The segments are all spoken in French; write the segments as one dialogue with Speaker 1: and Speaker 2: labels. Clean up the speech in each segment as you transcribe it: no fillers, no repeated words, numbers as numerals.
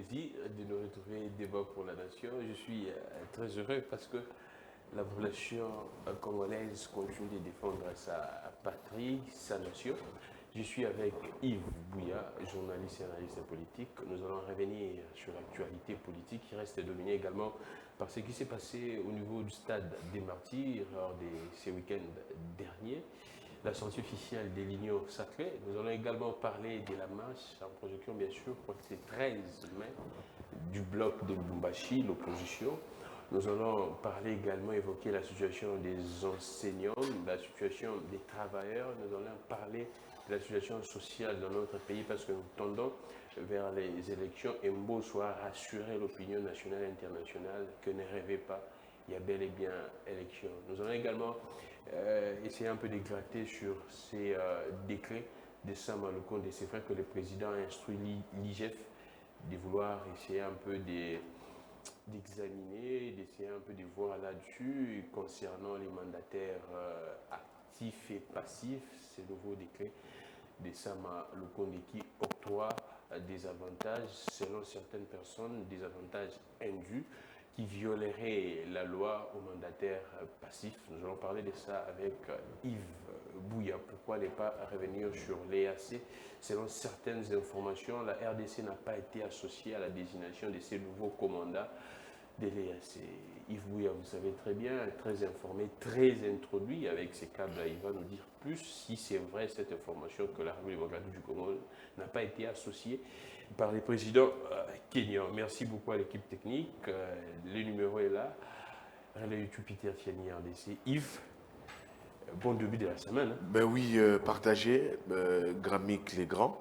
Speaker 1: plaisir de nous retrouver débat pour la nation. Je suis très heureux parce que la population congolaise continue de défendre sa patrie, sa nation. Je suis avec Yves Bouya, journaliste et analyste politique. Nous allons revenir sur l'actualité politique qui reste dominée également par ce qui s'est passé au niveau du stade des Martyrs lors de ces week-ends derniers. La sortie officielle des Lignes sacrées. Nous allons également parler de la marche en projection, bien sûr, pour c'est 13 mai, du bloc de Lubumbashi, l'opposition. Nous allons parler également, évoquer la situation des enseignants, la situation des travailleurs. Nous allons parler de la situation sociale dans notre pays parce que nous tendons vers les élections et Mbo soit rassurer l'opinion nationale et internationale que ne rêvez pas, il y a bel et bien élection. Nous allons également essayer un peu de gratter sur ces décrets de Sama Lukonde. C'est vrai que le président a instruit l'IGF de vouloir essayer un peu d'examiner, d'essayer un peu de voir là-dessus concernant les mandataires actifs et passifs, ces nouveaux décrets de Sama Lukonde qui octroient des avantages, selon certaines personnes, des avantages indus qui violeraient la loi aux mandataires passifs. Nous allons parler de ça avec Yves Bouya. Pourquoi ne pas revenir sur l'EAC? Selon certaines informations, la RDC n'a pas été associée à la désignation de ces nouveaux commandants de l'EAC. Yves Bouya, vous savez très bien, très informé, très introduit avec ces câbles-là. Il va nous dire plus si c'est vrai cette information que la République démocratique du Congo n'a pas été associée par les présidents kenyans. Merci beaucoup à l'équipe technique. Le numéro est là. Le YouTube Peter Fiani RDC. Yves, bon début de la semaine. Hein.
Speaker 2: Ben oui, partagé, Gramic les grands.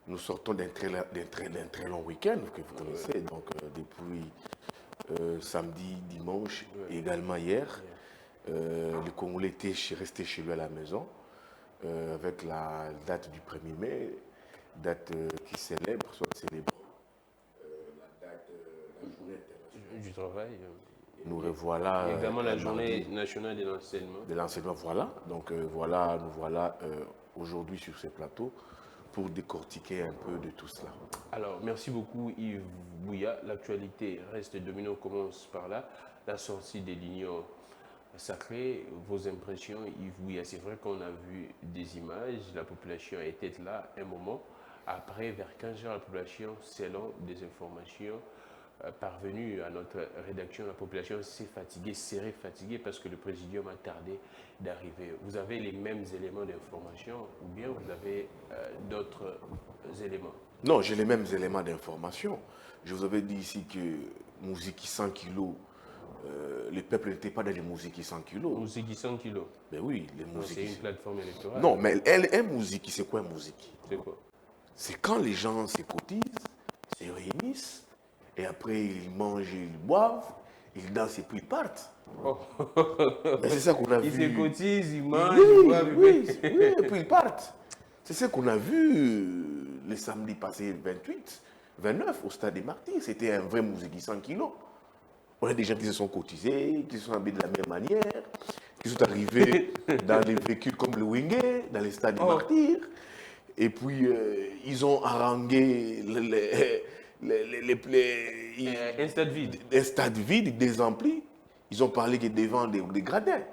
Speaker 2: Nous sortons d'un très long week-end que vous connaissez, donc depuis samedi, dimanche et également hier. Le Congolais était resté chez lui à la maison avec la date du 1er mai, date qui célèbre, soit célèbre la date, la journée internationale
Speaker 1: du travail.
Speaker 2: Nous revoilà.
Speaker 1: Et également la journée nationale de l'enseignement.
Speaker 2: De l'enseignement, voilà. Donc nous voilà aujourd'hui sur ce plateau pour décortiquer un peu de tout cela.
Speaker 1: Alors, merci beaucoup Yves Bouya. L'actualité reste dominée, on commence par là. La sortie des lignes sacrées, vos impressions Yves Bouya. C'est vrai qu'on a vu des images, la population était là un moment. Après, vers 15 heures, la population, selon des informations parvenues à notre rédaction, la population s'est fatiguée, serait fatiguée parce que le présidium a tardé d'arriver. Vous avez les mêmes éléments d'information ou bien vous avez d'autres éléments?
Speaker 2: Non, j'ai les mêmes éléments d'information. Je vous avais dit ici que Mouziki 100 kilos, le peuple n'était pas dans les Mouziki 100 kilos.
Speaker 1: Mouziki 100 kilos?
Speaker 2: Ben oui, les Mouziki.
Speaker 1: C'est une plateforme électorale.
Speaker 2: Non, mais un Mouziki, c'est quoi un Mouziki?
Speaker 1: C'est quoi?
Speaker 2: C'est quand les gens se cotisent, se réunissent, et après ils mangent, ils boivent, ils dansent et puis ils partent.
Speaker 1: Oh.
Speaker 2: Mais c'est ça qu'on a vu.
Speaker 1: Ils se cotisent, ils mangent,
Speaker 2: oui,
Speaker 1: ils boivent.
Speaker 2: Oui, et puis ils partent. C'est ce qu'on a vu le samedi passé 28, 29 au stade des Martyrs. C'était un vrai Mouziki 100 kilos. On a des gens qui se sont cotisés, qui se sont habillés de la même manière, qui sont arrivés dans des véhicules comme le Wingé, dans les stades des Martyrs. Et puis, ils ont harangué
Speaker 1: un stade vide.
Speaker 2: Un stade vide, des amplis. Ils ont parlé que devant des gradins.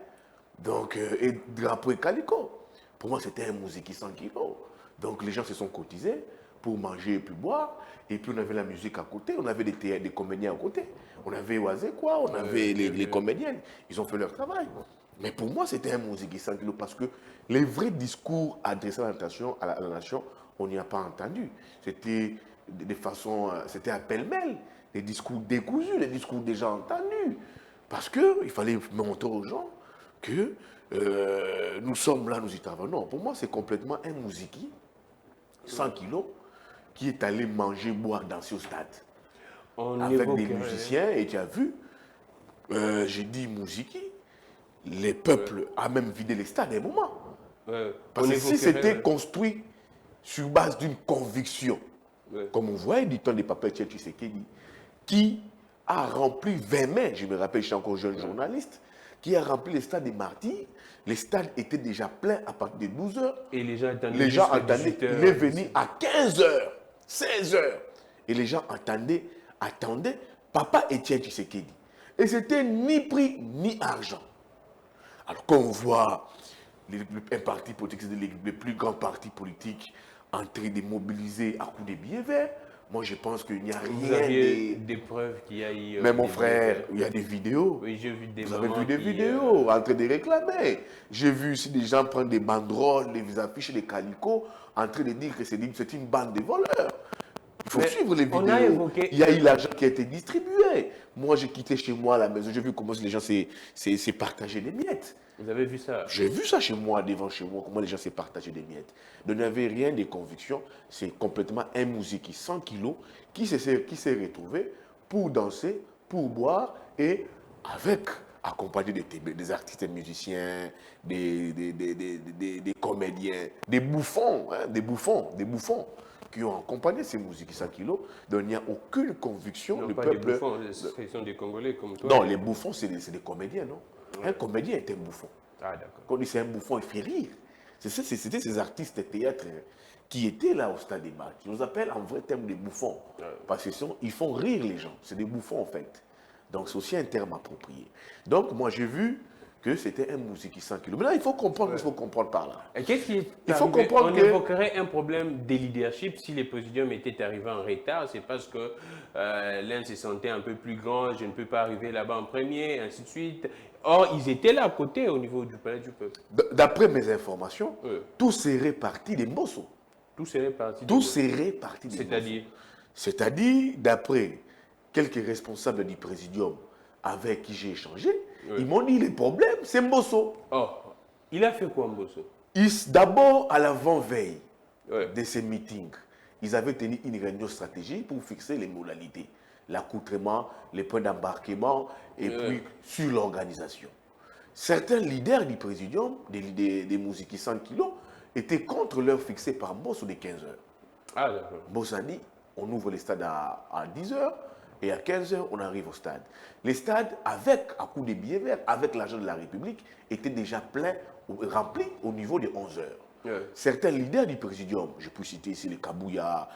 Speaker 2: Donc, et drapeau et calico. Pour moi, c'était un Mouziki 100 kilos. Donc, les gens se sont cotisés pour manger et puis boire. Et puis, on avait la musique à côté. On avait des comédiens à côté. On avait Oazé, quoi. On avait les comédiennes. Ils ont fait leur travail. Mais pour moi, c'était un Mouziki 100 kilos parce que les vrais discours adressés à la nation, on n'y a pas entendu. C'était de façon, c'était à pêle-mêle, des discours décousus, des discours déjà entendus. Parce qu'il fallait montrer aux gens que nous sommes là, nous y travaillons. Non, pour moi, c'est complètement un Mouziki 100 kilos qui est allé manger, boire, danser au stade. Avec des musiciens, et tu as vu, j'ai dit Mouziki. Les peuples a même vidé les stades à un moment. Parce que si c'était construit sur base d'une conviction, comme on voit du temps de Papa Tshisekedi, qui a rempli 20 mai, je me rappelle, je suis encore jeune journaliste, qui a rempli les stades des Martyrs, les stades étaient déjà pleins à partir de 12 h.
Speaker 1: Et les gens attendaient.
Speaker 2: Il est venu à 15 h, 16 h. Et les gens attendaient Papa Étienne Tshisekedi. Et c'était ni prix ni argent. Alors quand on voit un parti politique, c'est les plus grands partis politiques en train de mobiliser à coups de billets verts, moi je pense qu'il n'y a rien.
Speaker 1: Vous aviez des preuves qu'il y a eu.
Speaker 2: Mais mon frère, il y a des vidéos.
Speaker 1: Oui, j'ai vu des
Speaker 2: Vous avez vu des vidéos en train de réclamer. J'ai vu aussi des gens prendre des banderoles, des affiches, des calicots, en train de dire que c'est une bande de voleurs. Il faut suivre les vidéos.
Speaker 1: On a évoqué...
Speaker 2: Il y a eu l'argent qui a été distribué. Moi, j'ai quitté chez moi à la maison. J'ai vu comment les gens s'est partagé des miettes.
Speaker 1: Vous avez vu ça?
Speaker 2: J'ai vu ça chez moi, devant chez moi, comment les gens s'est partagé des miettes. Donc, il n'y avait rien de conviction. C'est complètement un musique 100 kilos qui s'est retrouvé pour danser, pour boire et accompagné des artistes et musiciens, des comédiens, des bouffons, hein, des bouffons qui ont accompagné ces musiques 100 kilos. Donc, il n'y a aucune conviction.
Speaker 1: Non, pas
Speaker 2: peuple,
Speaker 1: des bouffons, ce sont des Congolais comme toi.
Speaker 2: Non, les bouffons, c'est des comédiens, non? Ouais. Un comédien est un bouffon.
Speaker 1: Ah, d'accord.
Speaker 2: Quand on dit c'est un bouffon, il fait rire. C'était ces artistes de théâtre qui étaient là au Stade des Martyrs. Je nous appelle en vrai terme des bouffons. Ouais. Parce qu'ils font rire les gens. C'est des bouffons, en fait. Donc, c'est aussi un terme approprié. Donc, moi, j'ai vu que c'était un musique 100 kilos. Maintenant, il faut comprendre ce qu'il faut comprendre par là.
Speaker 1: Et qu'est-ce qui est
Speaker 2: il faut comprendre
Speaker 1: on évoquerait un problème de leadership si les présidiums étaient arrivés en retard. C'est parce que l'un se sentait un peu plus grand, je ne peux pas arriver là-bas en premier, ainsi de suite. Or, ils étaient là à côté au niveau du palais du peuple.
Speaker 2: D'après mes informations, tout serait parti des Mbosso.
Speaker 1: Tout serait parti
Speaker 2: des Mbosso.
Speaker 1: C'est-à-dire?
Speaker 2: C'est-à-dire, d'après quelques responsables du présidium avec qui j'ai échangé, ils m'ont dit les problèmes, c'est Mbosso.
Speaker 1: Oh, il a fait quoi Mbosso?
Speaker 2: D'abord, à l'avant-veille de ces meetings, ils avaient tenu une réunion stratégique pour fixer les modalités, l'accoutrement, les points d'embarquement et puis sur l'organisation. Certains leaders du présidium, des Mouziki 100 kilos, étaient contre l'heure fixée par Mbosso de 15 heures.
Speaker 1: Ah, d'accord.
Speaker 2: Mbosso a dit, on ouvre les stades à 10 heures. Et à 15 heures, on arrive au stade. Les stades, à coup de billets verts, avec l'argent de la République, étaient déjà pleins, remplis au niveau de 11 heures. Certains leaders du présidium, je peux citer ici les Kabouya,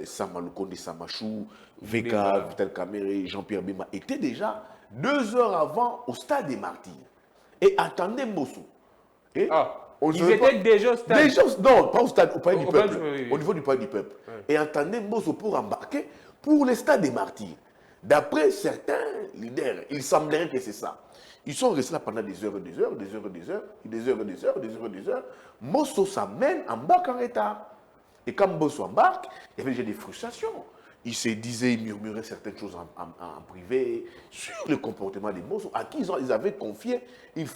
Speaker 2: Samaloukonde Samachou, Vega, Vital Kamere, Jean-Pierre Bema, étaient déjà 2 heures avant au stade des Martyrs. Et attendaient Mbosso.
Speaker 1: Ils étaient déjà au stade?
Speaker 2: Non, pas au stade, au palais du peuple. Au niveau du palais du peuple. Et attendaient Mbosso pour embarquer pour le stade des Martyrs. D'après certains leaders, il semblerait que c'est ça. Ils sont restés là pendant des heures et des heures, des heures et des heures, des heures et des heures, des heures et des heures. Mbosso s'amène, embarque en retard. Et quand Mbosso embarque, il y avait déjà des frustrations. Il se disait, il murmurait certaines choses en privé sur le comportement de Mbosso, à qui ils avaient confié une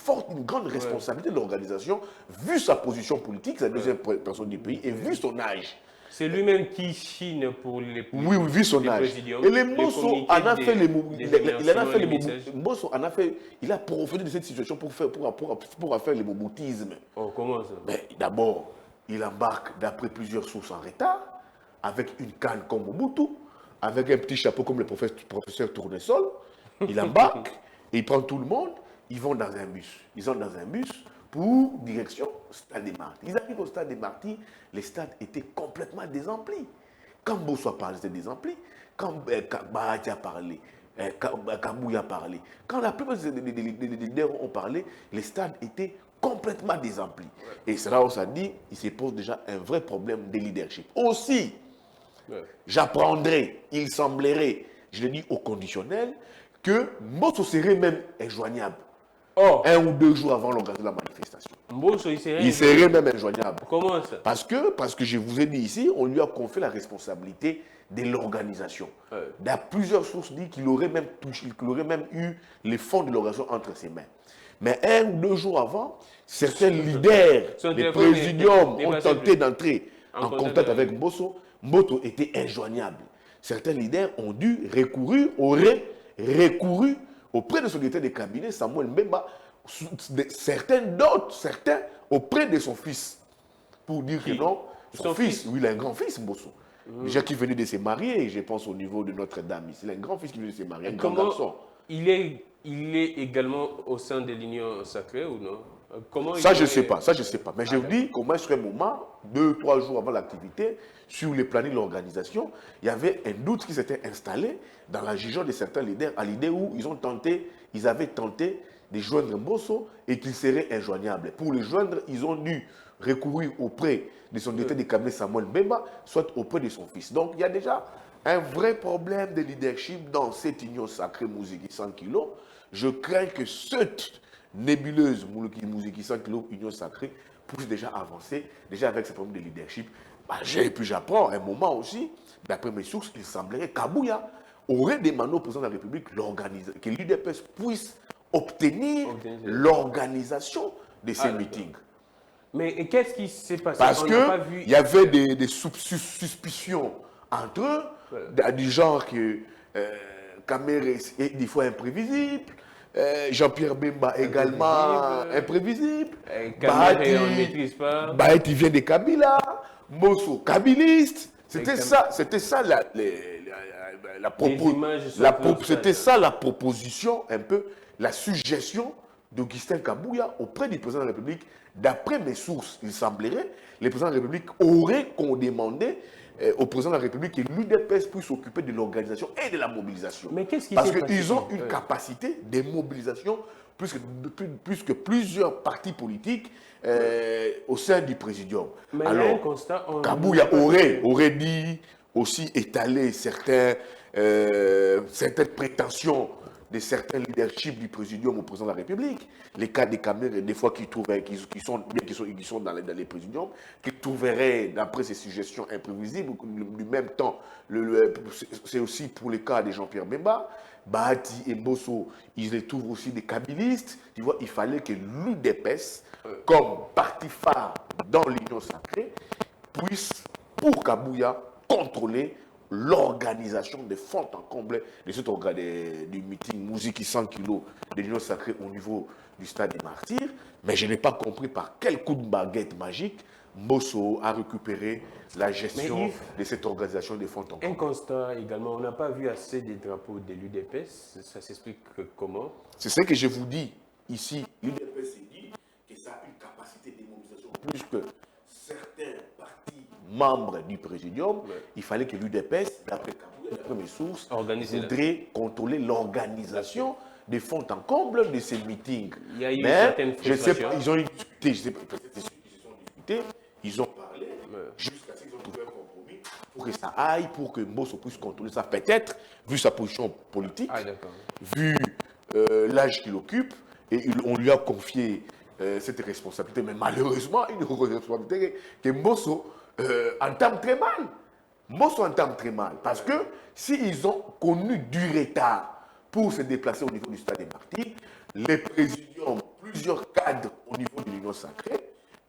Speaker 2: grande responsabilité de l'organisation, vu sa position politique, sa deuxième personne du pays, et vu son âge.
Speaker 1: C'est lui-même qui chine pour les
Speaker 2: oui, vu son âge. Et les Mbosso en a fait il a profité de cette situation pour faire le moboutisme.
Speaker 1: Oh, comment ça?
Speaker 2: Mais d'abord, il embarque d'après plusieurs sources en retard, avec une canne comme Mobutu, avec un petit chapeau comme le professeur Tournesol. Il embarque et il prend tout le monde. Ils vont dans un bus. Ils sont dans un bus pour direction Stade des Martyrs. Ils arrivent au Stade des Martyrs, les stades étaient complètement désemplis. Quand Mbosso a parlé, c'était désempli. Quand Bahati a parlé, Kabouya a parlé, quand la plupart des leaders ont parlé, les stades étaient complètement désemplis. Et c'est là où ça dit, il se pose déjà un vrai problème de leadership. Aussi, j'apprendrai, il semblerait, je le dis au conditionnel, que Mbosso serait même injoignable. 1 ou 2 jours avant l'organisation de la manifestation.
Speaker 1: Mbosso,
Speaker 2: il serait même injoignable.
Speaker 1: Comment ça?
Speaker 2: Parce que je vous ai dit ici, on lui a confié la responsabilité de l'organisation. Plusieurs sources disent qu'il aurait même eu les fonds de l'organisation entre ses mains. Mais 1 ou 2 jours avant, certains leaders des présidiums ont tenté d'entrer en contact avec Mbosso. Mbosso était injoignable. Certains leaders auraient recouru auprès de son directeur de cabinet, Samuel Mbemba, certains auprès de son fils. Pour dire que non, son fils, oui, il a un grand-fils, Mbosso. Déjà qui venait de se marier, je pense au niveau de Notre-Dame. Il a un grand-fils qui venait de se marier, un grand garçon.
Speaker 1: Il est également au sein de l'Union sacrée ou non? Comment
Speaker 2: Ça,
Speaker 1: il
Speaker 2: je ne sais
Speaker 1: aurait-
Speaker 2: pas, ça, je sais pas. Mais je vous dis qu'au moins sur un moment, 2-3 jours avant l'activité, sur les plannings de l'organisation, il y avait un doute qui s'était installé dans la jugeote de certains leaders à l'idée où ils avaient tenté de joindre Mbosso et qu'il serait injoignable. Pour le joindre, ils ont dû recourir auprès de son directeur de cabinet Samuel Mbemba, soit auprès de son fils. Donc il y a déjà un vrai problème de leadership dans cette union sacrée Mouziki 100 kilos. Je crains que cette nébuleuse Mouziki 100 kilos union sacrée puisse déjà avancer, déjà avec ce problème de leadership. Et puis j'apprends un moment aussi, d'après mes sources, il semblerait qu'Abouya aurait demandé au président de la République que l'UDPS puisse obtenir l'organisation de ces meetings.
Speaker 1: Mais qu'est-ce qui s'est passé?
Speaker 2: Parce
Speaker 1: On n'a pas vu...
Speaker 2: qu'il y avait des suspicions entre eux, du genre que Kamere est des fois imprévisible, Jean-Pierre Bemba également imprévisible,
Speaker 1: Kamere, on ne maîtrise pas.
Speaker 2: Bahati vient de Kabila, Mosso kabiliste. C'était ça c'était ça la proposition, un peu la suggestion d'Augustin Kabouya auprès du président de la République. D'après mes sources, il semblerait, le président de la République aurait demandé au président de la République que l'UDPS puisse s'occuper de l'organisation et de la mobilisation.
Speaker 1: Mais qu'est-ce qui
Speaker 2: Parce
Speaker 1: s'est passé?
Speaker 2: qu'ils ont une capacité de mobilisation plus que plusieurs partis politiques au sein du présidium.
Speaker 1: Mais
Speaker 2: alors, Kabouya aurait dit aussi étaler certaines prétentions de certains leaderships du présidium au président de la République. Les cas des caméras, des fois, qui sont dans les présidiums, qui trouveraient, d'après ces suggestions imprévisibles, du même temps, c'est aussi pour le cas de Jean-Pierre Bemba, Bahati et Mbosso, ils les trouvent aussi des kabilistes. Tu vois, il fallait que l'UDPS, comme parti phare dans l'Union sacrée, puisse, pour Kabouya, contrôler l'organisation de fond en comble de cet organe du meeting Mouziki 100 kilos de l'Union sacrée au niveau du stade des Martyrs. Mais je n'ai pas compris par quel coup de baguette magique Mbosso a récupéré la gestion de cette organisation de fond en comble.
Speaker 1: Un constat également, on n'a pas vu assez de drapeaux de l'UDPS. Ça s'explique comment?
Speaker 2: C'est ce que je vous dis ici. L'UDPS s'est dit que ça a une capacité de mobilisation plus que certains partis membres du présidium. Il fallait que l'UDPS, d'après mes sources, voudrait contrôler l'organisation de fond en comble de ces meetings.
Speaker 1: Il y a eu certaines frustrations.
Speaker 2: Ils ont discuté, je sais pas, ils ont parlé, jusqu'à ce qu'ils ont trouvé un compromis pour que ça aille, pour que Mbosso puisse contrôler ça. Peut-être, vu sa position politique, vu l'âge qu'il occupe, et on lui a confié cette responsabilité, mais malheureusement, une responsabilité que Mbosso entame très mal. Mbosso entame très mal, parce que s'ils ont connu du retard pour se déplacer au niveau du stade des Martyrs, les présidiums, plusieurs cadres au niveau de l'Union sacrée,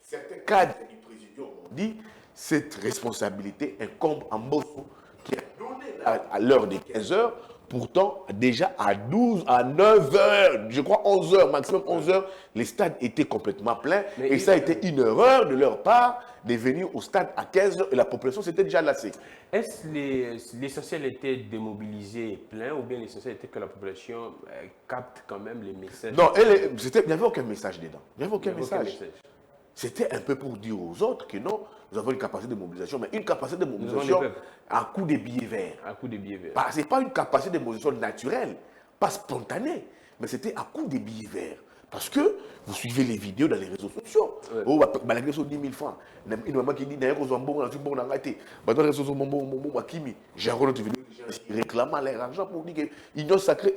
Speaker 2: certains cadres du présidium ont dit cette responsabilité incombe à Mbosso, qui a donné à l'heure des 15 heures. Pourtant, déjà à 9 heures, je crois 11 heures, maximum 11 heures, les stades étaient complètement pleins. Et ça a été une erreur de leur part de venir au stade à 15 heures et la population s'était déjà lassée. Est-ce
Speaker 1: que l'essentiel était démobilisé et plein ou bien l'essentiel était que la population capte quand même les messages?
Speaker 2: Non, il n'y avait aucun message dedans. Il n'y avait aucun message. C'était un peu pour dire aux autres que non, nous avons une capacité de mobilisation, mais une capacité de mobilisation à coup de billets verts.
Speaker 1: À coup de billets verts.
Speaker 2: Ce n'est pas une capacité de mobilisation naturelle, pas spontanée, mais c'était à coup de billets verts. Parce que vous suivez les vidéos dans les réseaux sociaux. Oh, malgré 10 000 francs. Une maman qui dit d'ailleurs qu'on bon dans bon arrêté. Dans les réseaux sociaux, j'ai encore une vidéo qui réclament leur argent pour dire que l'Union sacrée,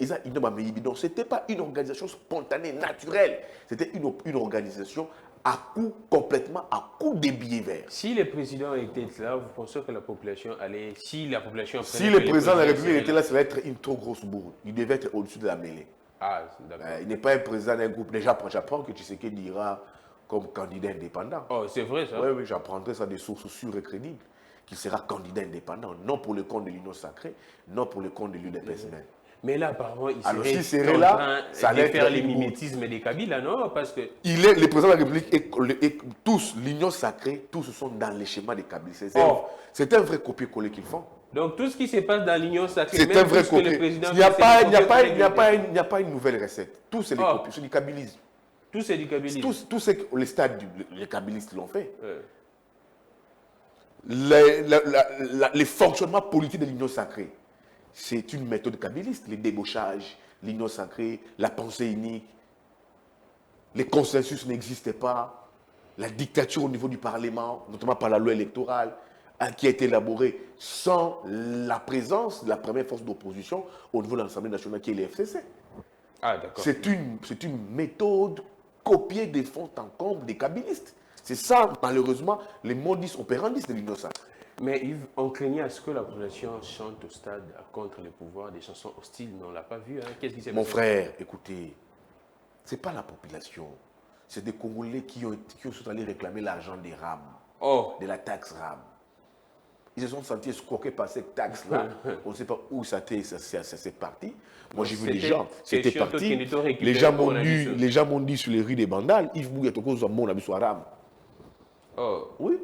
Speaker 2: donc ce n'était pas une organisation spontanée, naturelle. C'était une organisation complètement à coup de billets verts.
Speaker 1: Si le président était là, vous pensez que la population allait... Si le
Speaker 2: président de la République était là, ça va être une trop grosse bourde. Il devait être au-dessus de la mêlée.
Speaker 1: Ah, d'accord.
Speaker 2: Il n'est pas un président d'un groupe. Déjà, j'apprends que Tshisekedi ira comme candidat indépendant.
Speaker 1: Oh, c'est vrai ça?
Speaker 2: Oui, j'apprendrai ça des sources sûres et crédibles. Qu'il sera candidat indépendant, non pour le compte de l'Union sacrée, non pour le compte de l'UDPS même.
Speaker 1: Mais là, apparemment, il
Speaker 2: serait en train
Speaker 1: de faire les mimétismes des Kabila, non? Parce que...
Speaker 2: Le président de la République et tous, l'Union sacrée, tous sont dans les schémas des Kabila. C'est un vrai copier-coller qu'ils font.
Speaker 1: Donc tout ce qui se passe dans l'Union sacrée,
Speaker 2: c'est un vrai copier. Il n'y a pas une nouvelle recette. Tout c'est les copies, c'est du kabilisme.
Speaker 1: Tout c'est du kabylisme.
Speaker 2: Tout ce que les stades, les kabylistes l'ont fait.
Speaker 1: Ouais.
Speaker 2: Les fonctionnements politiques de l'union sacrée, c'est une méthode kabyliste. Les débauchages, l'union sacrée, la pensée unique, les consensus n'existaient pas, la dictature au niveau du Parlement, notamment par la loi électorale, qui a été élaborée sans la présence de la première force d'opposition au niveau de l'Assemblée nationale, qui est le FCC.
Speaker 1: Ah, d'accord.
Speaker 2: C'est une méthode copiée des fonds en comble des kabylistes. C'est ça, malheureusement, les modus operandi de l'union sacrée.
Speaker 1: Mais Yves, on craignait à ce que la population chante au stade contre le pouvoir des chansons hostiles, mais on ne l'a pas vu. Hein. Qu'est-ce qui s'est passé?
Speaker 2: Mon frère, écoutez, ce n'est pas la population, c'est des Congolais qui sont allés réclamer l'argent des RAM, de la taxe RAM. Ils se sont sentis escroqués par cette taxe-là. On ne sait pas où ça s'est parti. Moi, j'ai vu les gens, c'était parti. Les gens m'ont dit sur les rues des Bandales, Yves Bouya, tu as mon ami sur RAM.
Speaker 1: Oh.
Speaker 2: Oui,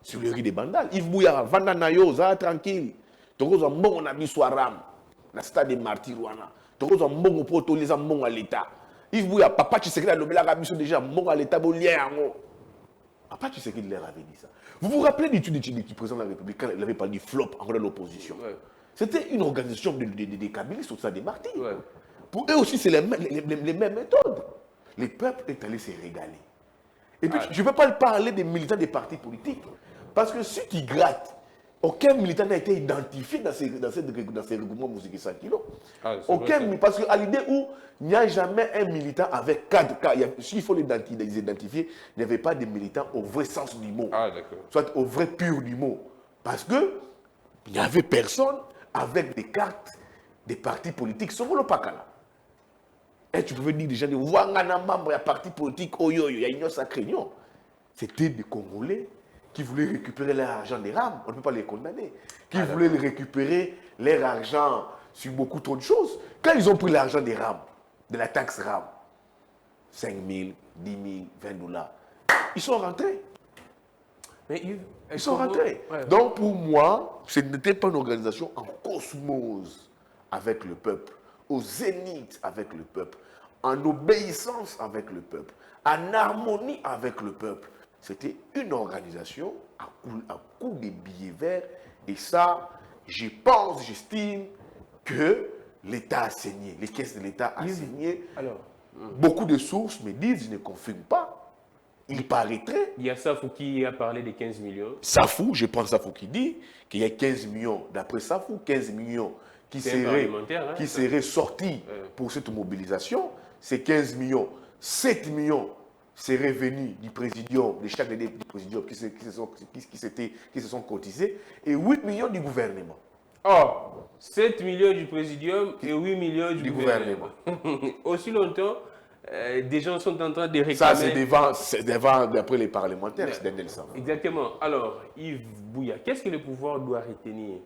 Speaker 2: sur les rues des Bandales. Yves Bouya, Vanda Nayo, ça tranquille. Tu as mon ami sur RAM. La stade des martyrs, tu as mon poto, les amons à l'État. Yves Bouya, papa, tu sais que la Lobela déjà mon à l'État, bon lien. Papa, tu sais qu'il leur avait dit ça. Vous vous rappelez l'étude du président de la République quand il avait parlé du flop en l'opposition? Ouais. C'était une organisation des kabylistes au sein des martyrs. Ouais. Pour eux aussi, c'est les mêmes méthodes. Les peuples est allé se régaler. Et puis, je ne peux pas parler des militants des partis politiques. Parce que ceux qui grattent, aucun militant n'a été identifié dans ces regroupements musiques 100 kilos. Parce qu'à l'idée où il n'y a jamais un militant avec 4 cas, s'il faut les identifier, il n'y avait pas de militants au vrai sens du mot. Soit au vrai pur du mot. Parce qu'il n'y avait personne avec des cartes des partis politiques. Sauf le Pakala. Et tu pouvais dire déjà, il y a parti politique, il y a une sacrée. C'était des Congolais qui voulaient récupérer leur argent des rames, on ne peut pas les condamner, qui voulaient récupérer leur argent sur beaucoup trop de choses. Quand ils ont pris l'argent des rames, de la taxe rame, 5 000, 10 000, 20 dollars, ils sont rentrés.
Speaker 1: Mais
Speaker 2: ils sont rentrés. Ouais. Donc pour moi, ce n'était pas une organisation en cosmose avec le peuple, au zénith avec le peuple, en obéissance avec le peuple, en harmonie avec le peuple. C'était une organisation à coup de billets verts. Et ça, je pense, j'estime que l'État a saigné. Les caisses de l'État ont saigné. Alors, beaucoup de sources me disent, je ne confirme pas. Il paraîtrait.
Speaker 1: Il y a Safou qui a parlé de 15 millions.
Speaker 2: Safou, je pense Safou qui dit qu'il y a 15 millions, d'après Safou, 15 millions qui seraient sortis pour cette mobilisation. Ces 15 millions, 7 millions seraient venus du présidium, de chaque du présidium qui se sont cotisés, et 8 millions du gouvernement.
Speaker 1: Oh, 7 millions du présidium et 8 millions du gouvernement. Aussi longtemps, des gens sont en train de réclamer...
Speaker 2: Ça, c'est devant d'après les parlementaires, c'est Daniel Samba.
Speaker 1: Exactement. Alors, Yves Bouya, qu'est-ce que le pouvoir doit retenir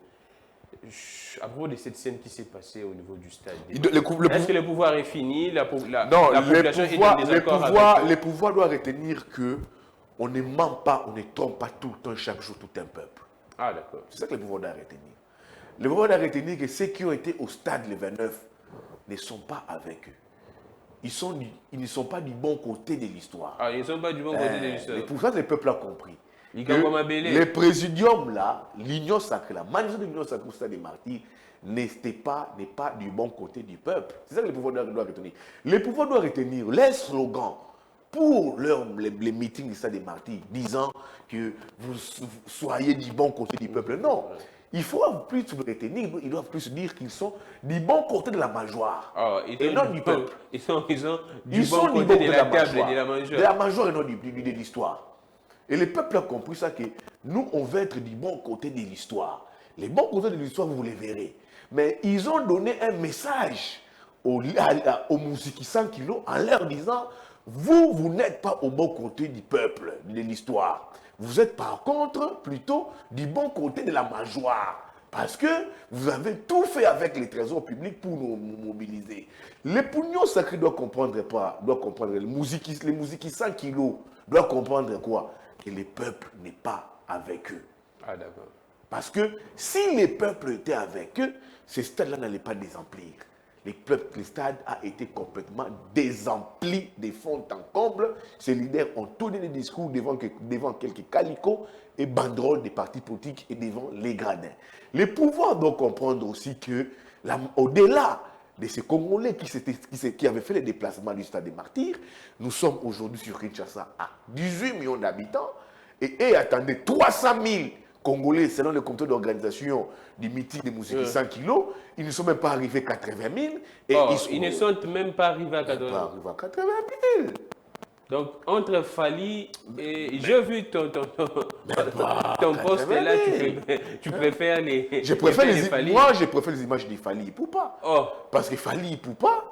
Speaker 1: à propos de cette scène qui s'est passée au niveau du stade? Est-ce que le pouvoir est fini? La population est en désaccord avec eux?
Speaker 2: Le pouvoir doit retenir qu'on ne ment pas, on ne trompe pas tout le temps, chaque jour, tout un peuple.
Speaker 1: Ah, d'accord.
Speaker 2: C'est ça que le pouvoir doit retenir. Le pouvoir doit retenir que ceux qui ont été au stade le 29 ne sont pas avec eux. Ils ne sont pas du bon côté de l'histoire.
Speaker 1: Ah, ils ne sont pas du bon côté de l'histoire.
Speaker 2: Et pour ça, le peuple a compris. Le présidium là, l'union sacrée, la manifestation de l'union sacrée au stade des martyrs n'est pas du bon côté du peuple. C'est ça que le pouvoir doit retenir. Le pouvoir doit retenir les slogans pour les meetings du stade des martyrs, disant que vous soyez du bon côté du peuple. Non. Il faut plus retenir, ils doivent plus dire qu'ils sont du bon côté de la mangeoire. Et non du peuple.
Speaker 1: Ils sont du bon côté de la table et de la mangeoire.
Speaker 2: De la mangeoire et non de l'histoire. Et le peuple a compris ça, que nous, on veut être du bon côté de l'histoire. Les bons côtés de l'histoire, vous les verrez. Mais ils ont donné un message aux Mousiki 100 kilos en leur disant, vous n'êtes pas au bon côté du peuple, de l'histoire. Vous êtes par contre plutôt du bon côté de la mangeoire. Parce que vous avez tout fait avec les trésors publics pour nous mobiliser. Les pugnons sacrés doivent comprendre les Mousiki 100 kilos doivent comprendre quoi? Que le peuple n'est pas avec eux.
Speaker 1: Ah, d'accord.
Speaker 2: Parce que si les peuples étaient avec eux, ces stades-là n'allaient pas désemplir. Le stade a été complètement désempli de fond en comble. Ces leaders ont tourné les discours devant quelques calicots et banderoles des partis politiques et devant les gradins. Les pouvoirs doivent comprendre aussi que, au-delà de ces Congolais qui avaient fait les déplacements du stade des Martyrs, nous sommes aujourd'hui sur Kinshasa à 18 millions d'habitants et attendez, 300 000 Congolais, selon le comité d'organisation du meeting de musique 100 kilos, ils ne sont même pas arrivés à 80 000. Et
Speaker 1: ils ne sont même pas arrivés à 80 000.
Speaker 2: Pas à 80 000.
Speaker 1: Donc, entre Fali et... J'ai vu ton poste là, tu préfères les...
Speaker 2: Moi, je préfère les images de Fali Ipupa. Parce que Fali Ipupa,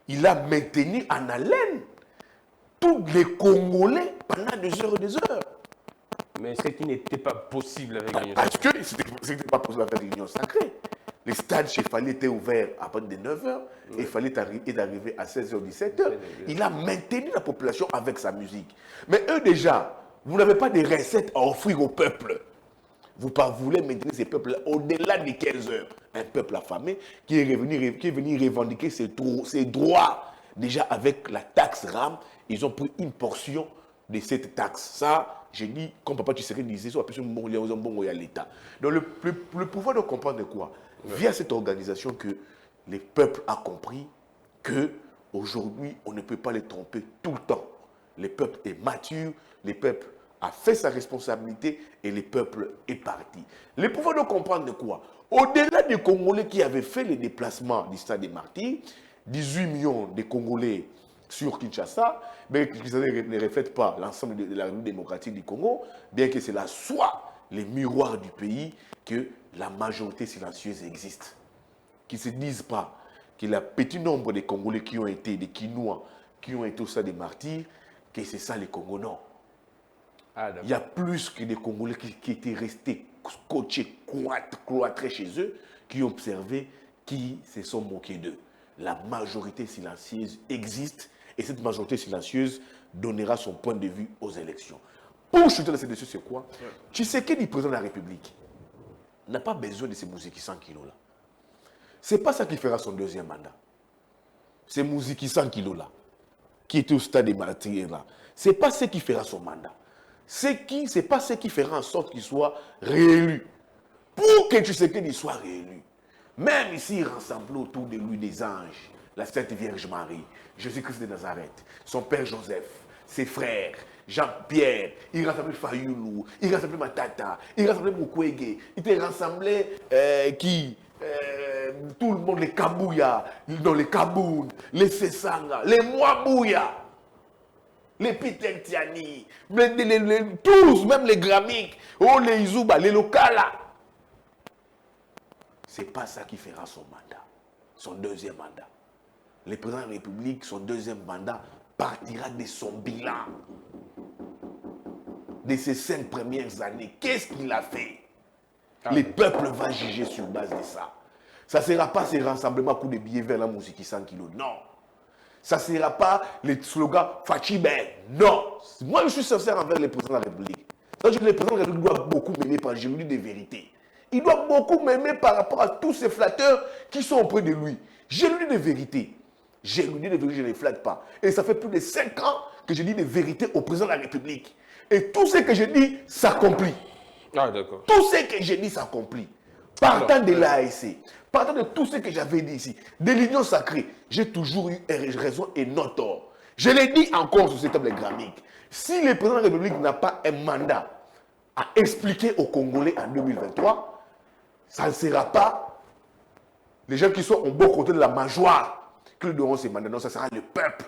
Speaker 2: il a maintenu en haleine tous les Congolais pendant des heures et des heures.
Speaker 1: Mais ce qui n'était pas possible avec l'Union
Speaker 2: Sacrée. Parce que ce n'était pas possible avec l'Union Sacrée. Les stades chez Fali étaient ouverts à partir de 9h et Fali est arrivé à 16h, 17h. Il a maintenu la population avec sa musique. Mais eux déjà, vous n'avez pas de recettes à offrir au peuple. Vous voulez maintenir ces peuples au-delà de 15 heures. Un peuple affamé qui est venu revendiquer ses droits. Déjà avec la taxe RAM, ils ont pris une portion de cette taxe. Ça, j'ai dit, comme Papa Tshisekedi disait, soit plus un l'État. Donc le pouvoir de comprendre quoi? Via cette organisation que le peuple a compris que aujourd'hui on ne peut pas les tromper tout le temps. Le peuple est mature, le peuple a fait sa responsabilité et le peuple est parti. Le pouvoir de comprendre quoi? Au-delà des Congolais qui avaient fait les déplacements du stade des Martyrs, 18 millions de Congolais sur Kinshasa, mais qui ne reflètent pas l'ensemble de la République démocratique du Congo, bien que cela soit les miroirs du pays, que la majorité silencieuse existe. Qui ne se disent pas que le petit nombre de Congolais qui ont été, des Kinois, qui ont été au stade des Martyrs, que c'est ça les Congos, non. Il y a plus que des Congolais qui étaient restés scotchés, cloîtrés chez eux, qui ont observé, qui se sont moqués d'eux. La majorité silencieuse existe et cette majorité silencieuse donnera son point de vue aux élections. Pour chuter dans cette décision, c'est quoi? Tshisekedi, président de la République, n'a pas besoin de ces Mouziki 100 kilos là. Ce n'est pas ça qui fera son deuxième mandat. Ces Mouziki 100 kilos là, qui était au stade des Martyrs là, ce n'est pas ce qui fera son mandat. C'est pas ce qui fera en sorte qu'il soit réélu. Pour que Tshisekedi soit réélu, même ici rassemblé autour de lui des anges, la Sainte Vierge Marie, Jésus-Christ de Nazareth, son père Joseph, ses frères, Jean-Pierre, il rassemblait Fayoulou, il rassemblait Matata, il rassemblait Mukwege, il était rassemblé tout le monde, les Kabouya, les Kaboun, les Sessanga, les Mwabouya, les Peter Tiani, tous, même les Gramik, les Izuba, les Lokala. Ce n'est pas ça qui fera son mandat, son deuxième mandat. Le président de la République, son deuxième mandat, partira de son bilan. De ses 5 premières années. Qu'est-ce qu'il a fait? Le peuple va juger sur base de ça. Ça ne sera pas ces rassemblements pour des billets vers la musique 100 kilos. Non. Ça ne sera pas les slogans Fachibé. Non. Moi, je suis sincère envers le président de la République. Le président de la République doit beaucoup m'aimer par je lui dis des vérités. Il doit beaucoup m'aimer par rapport à tous ces flatteurs qui sont auprès de lui. Je lui dis des vérités. Je lui dis des vérités, je ne les flatte pas. Et ça fait plus de 5 ans que je dis des vérités au président de la République. Et tout ce que je dis s'accomplit.
Speaker 1: D'accord.
Speaker 2: Tout ce que je dis s'accomplit. Partant de l'ASC, partant de tout ce que j'avais dit ici, de l'Union sacrée, j'ai toujours eu raison et non tort. Je l'ai dit encore sur cette table gramique. Si le président de la République n'a pas un mandat à expliquer aux Congolais en 2023, ça ne sera pas les gens qui sont au bon côté de la mâchoire qui lui donneront ces mandats. Non, ça sera le peuple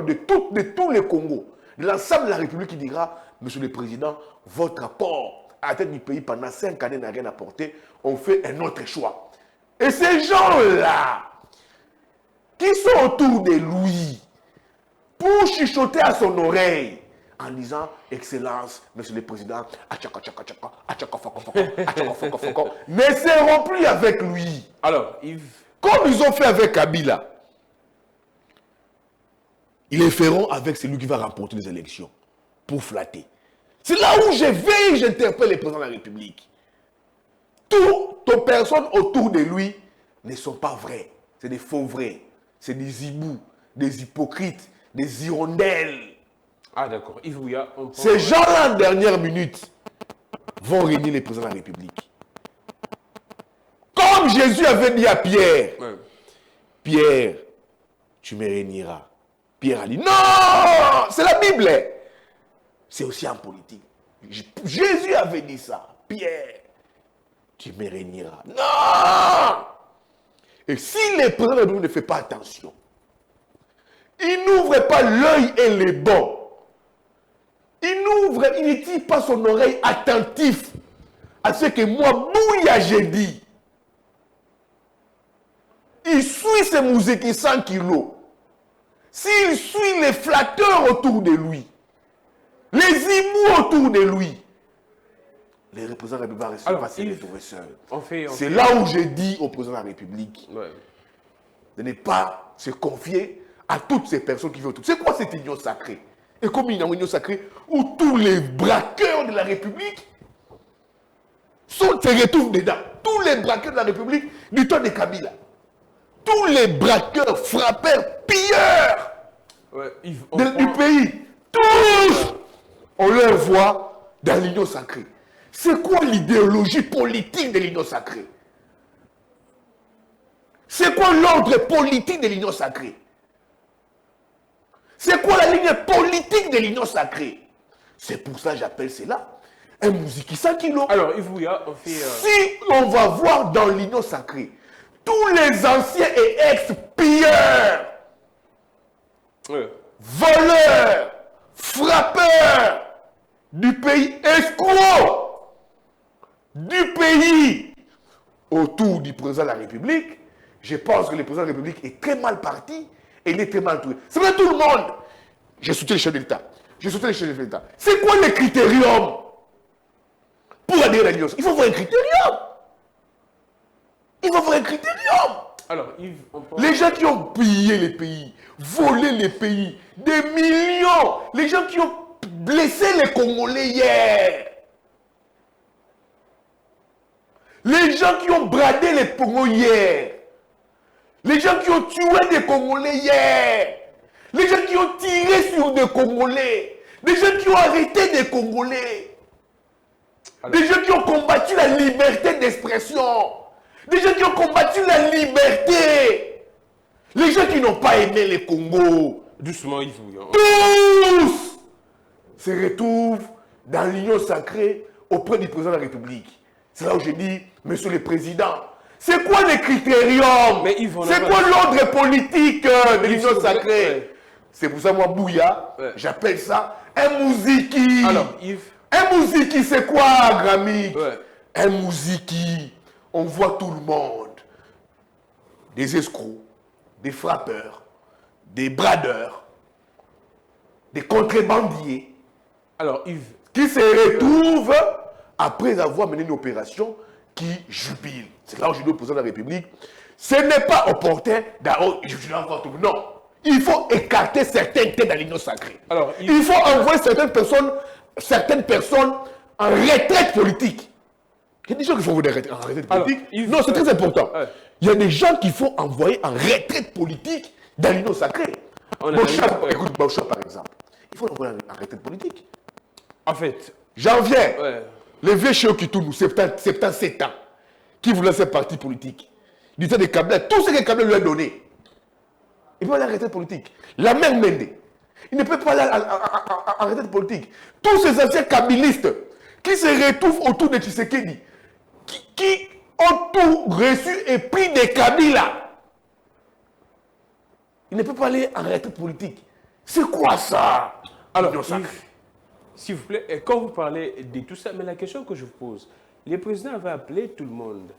Speaker 2: de tous les Congos, de l'ensemble de la République qui dira, Monsieur le Président, votre apport à la tête du pays pendant 5 années n'a rien apporté, on fait un autre choix. Et ces gens-là, qui sont autour de lui, pour chuchoter à son oreille, en disant, Excellence, Monsieur le Président, ne seront plus avec lui.
Speaker 1: Alors, Yves...
Speaker 2: Comme ils ont fait avec Kabila, ils le feront avec celui qui va remporter les élections, pour flatter. C'est là où je vais et j'interpelle le président de la République. Toutes les personnes autour de lui ne sont pas vraies. c'est des faux vrais, c'est des hiboux, des hypocrites, des hirondelles.
Speaker 1: Ah d'accord. Yves Bouya, on prend...
Speaker 2: Ces gens-là, en dernière minute, vont régner les présidents de la République. Comme Jésus avait dit à Pierre,
Speaker 1: Ouais.
Speaker 2: Pierre, tu me régneras. Pierre a dit, non, c'est la Bible. C'est aussi en politique. Jésus avait dit ça. Pierre, tu me régneras. Non. Et si les présidents de la République ne font pas attention, ils n'ouvrent pas l'œil et les bons. Il ne tire pas son oreille attentif à ce que moi, Bouya, j'ai dit. Il suit ses musiques 100 kilos. S'il suit les flatteurs autour de lui, les hiboux autour de lui, les représentants de la République vont rester les seuls. C'est là où j'ai dit au président de la République de ne pas se confier à toutes ces personnes qui veulent tout. C'est quoi cette union sacrée? Et comme une union sacrée où tous les braqueurs de la République se retrouvent dedans. Tous les braqueurs de la République du temps de Kabila. Tous les braqueurs, frappeurs, pilleurs du pays. Tous, on leur voit dans l'union sacrée. C'est quoi l'idéologie politique de l'union sacrée? C'est quoi l'ordre politique de l'union sacrée? C'est quoi la ligne politique de l'union sacrée? C'est pour ça que j'appelle cela un musique 100 kilos.
Speaker 1: Alors, Yves Bouya, on fait...
Speaker 2: Si on va voir dans l'union sacrée, tous les anciens et ex-pilleurs, voleurs, frappeurs du pays, escrocs du pays autour du président de la République, je pense que le président de la République est très mal parti et il est très mal entouré. C'est vrai, tout le monde. J'ai soutenu le chef de l'État. C'est quoi le critérium pour adhérer à l'Union? Il faut voir un critérium.
Speaker 1: Alors, Yves,
Speaker 2: les gens qui ont pillé les pays, volé les pays, des millions, les gens qui ont blessé les Congolais hier, les gens qui ont bradé les Congolais hier, les gens qui ont tué des Congolais hier, les gens qui ont tiré sur des Congolais, les gens qui ont arrêté des Congolais, des gens qui ont combattu la liberté d'expression, des gens qui ont combattu la liberté, les gens qui n'ont pas aimé le Congo.
Speaker 1: Doucement, Yves.
Speaker 2: Tous se retrouvent dans l'union sacrée auprès du président de la République. C'est là où je dis, monsieur le président, c'est quoi les critériums? C'est quoi l'ordre politique de l'union sacrée? C'est pour ça, moi, Bouya, j'appelle ça un mouziki.
Speaker 1: Alors, Yves.
Speaker 2: Un mouziki, c'est quoi, Grammy? Un mouziki, on voit tout le monde. Des escrocs, des frappeurs, des bradeurs, des contrebandiers.
Speaker 1: Alors, Yves.
Speaker 2: Qui se retrouvent après avoir mené une opération qui jubile. C'est là où je dis au président de la République, ce n'est pas opportun d'avoir... Non. Il faut écarter certaines têtes dans l'union sacrée.
Speaker 1: Alors,
Speaker 2: il faut envoyer certaines personnes en retraite politique. Il y a des gens qui font envoyer en retraite politique. Non, c'est très important. Il y a des gens qu'il faut envoyer en retraite politique dans l'union sacrée. Écoute, Boucha, par exemple. Il faut l'envoyer en retraite politique.
Speaker 1: En fait...
Speaker 2: J'en viens. Les vieux chiots qui tournent, 77 ans, qui voulaient faire parti politique. Du temps de Kabila, tout ce que Kabila lui a donné. Il peut aller en retraite politique. La mère Mende, il ne peut pas aller en retraite politique. Tous ces anciens kabilistes qui se retrouvent autour de Tshisekedi, qui ont tout reçu et pris des Kabila, il ne peut pas aller en retraite politique. C'est quoi ça?
Speaker 1: Alors, s'il vous plaît, quand vous parlez de tout ça, mais la question que je vous pose, le président avait appelé tout le monde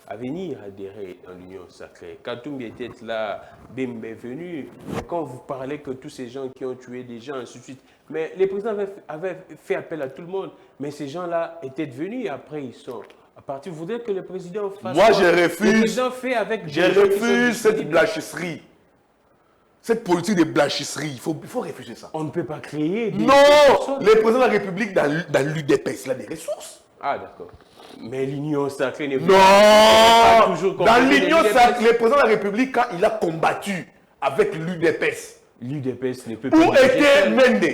Speaker 1: à venir adhérer dans l'union sacrée. Katumbi était là, Bembe est venu. Quand vous parlez que tous ces gens qui ont tué des gens, ainsi de suite, mais le président avait fait appel à tout le monde, mais ces gens-là étaient venus et après ils sont partis. Vous voudrez que le président fasse...
Speaker 2: Moi, je refuse.
Speaker 1: Le président fait avec...
Speaker 2: Je refuse cette blanchisserie. Cette politique de blanchisserie, il faut refuser ça.
Speaker 1: On ne peut pas créer des...
Speaker 2: Non. Le président de la République dans l'UDPS, il a des ressources.
Speaker 1: Ah, d'accord. Mais l'union sacrée n'est
Speaker 2: Non.
Speaker 1: pas toujours
Speaker 2: Dans
Speaker 1: composée
Speaker 2: l'union
Speaker 1: de
Speaker 2: sacrée, le président de la République, quand il a combattu avec l'UDPS,
Speaker 1: l'UDPS ne peut pas
Speaker 2: où était Mende?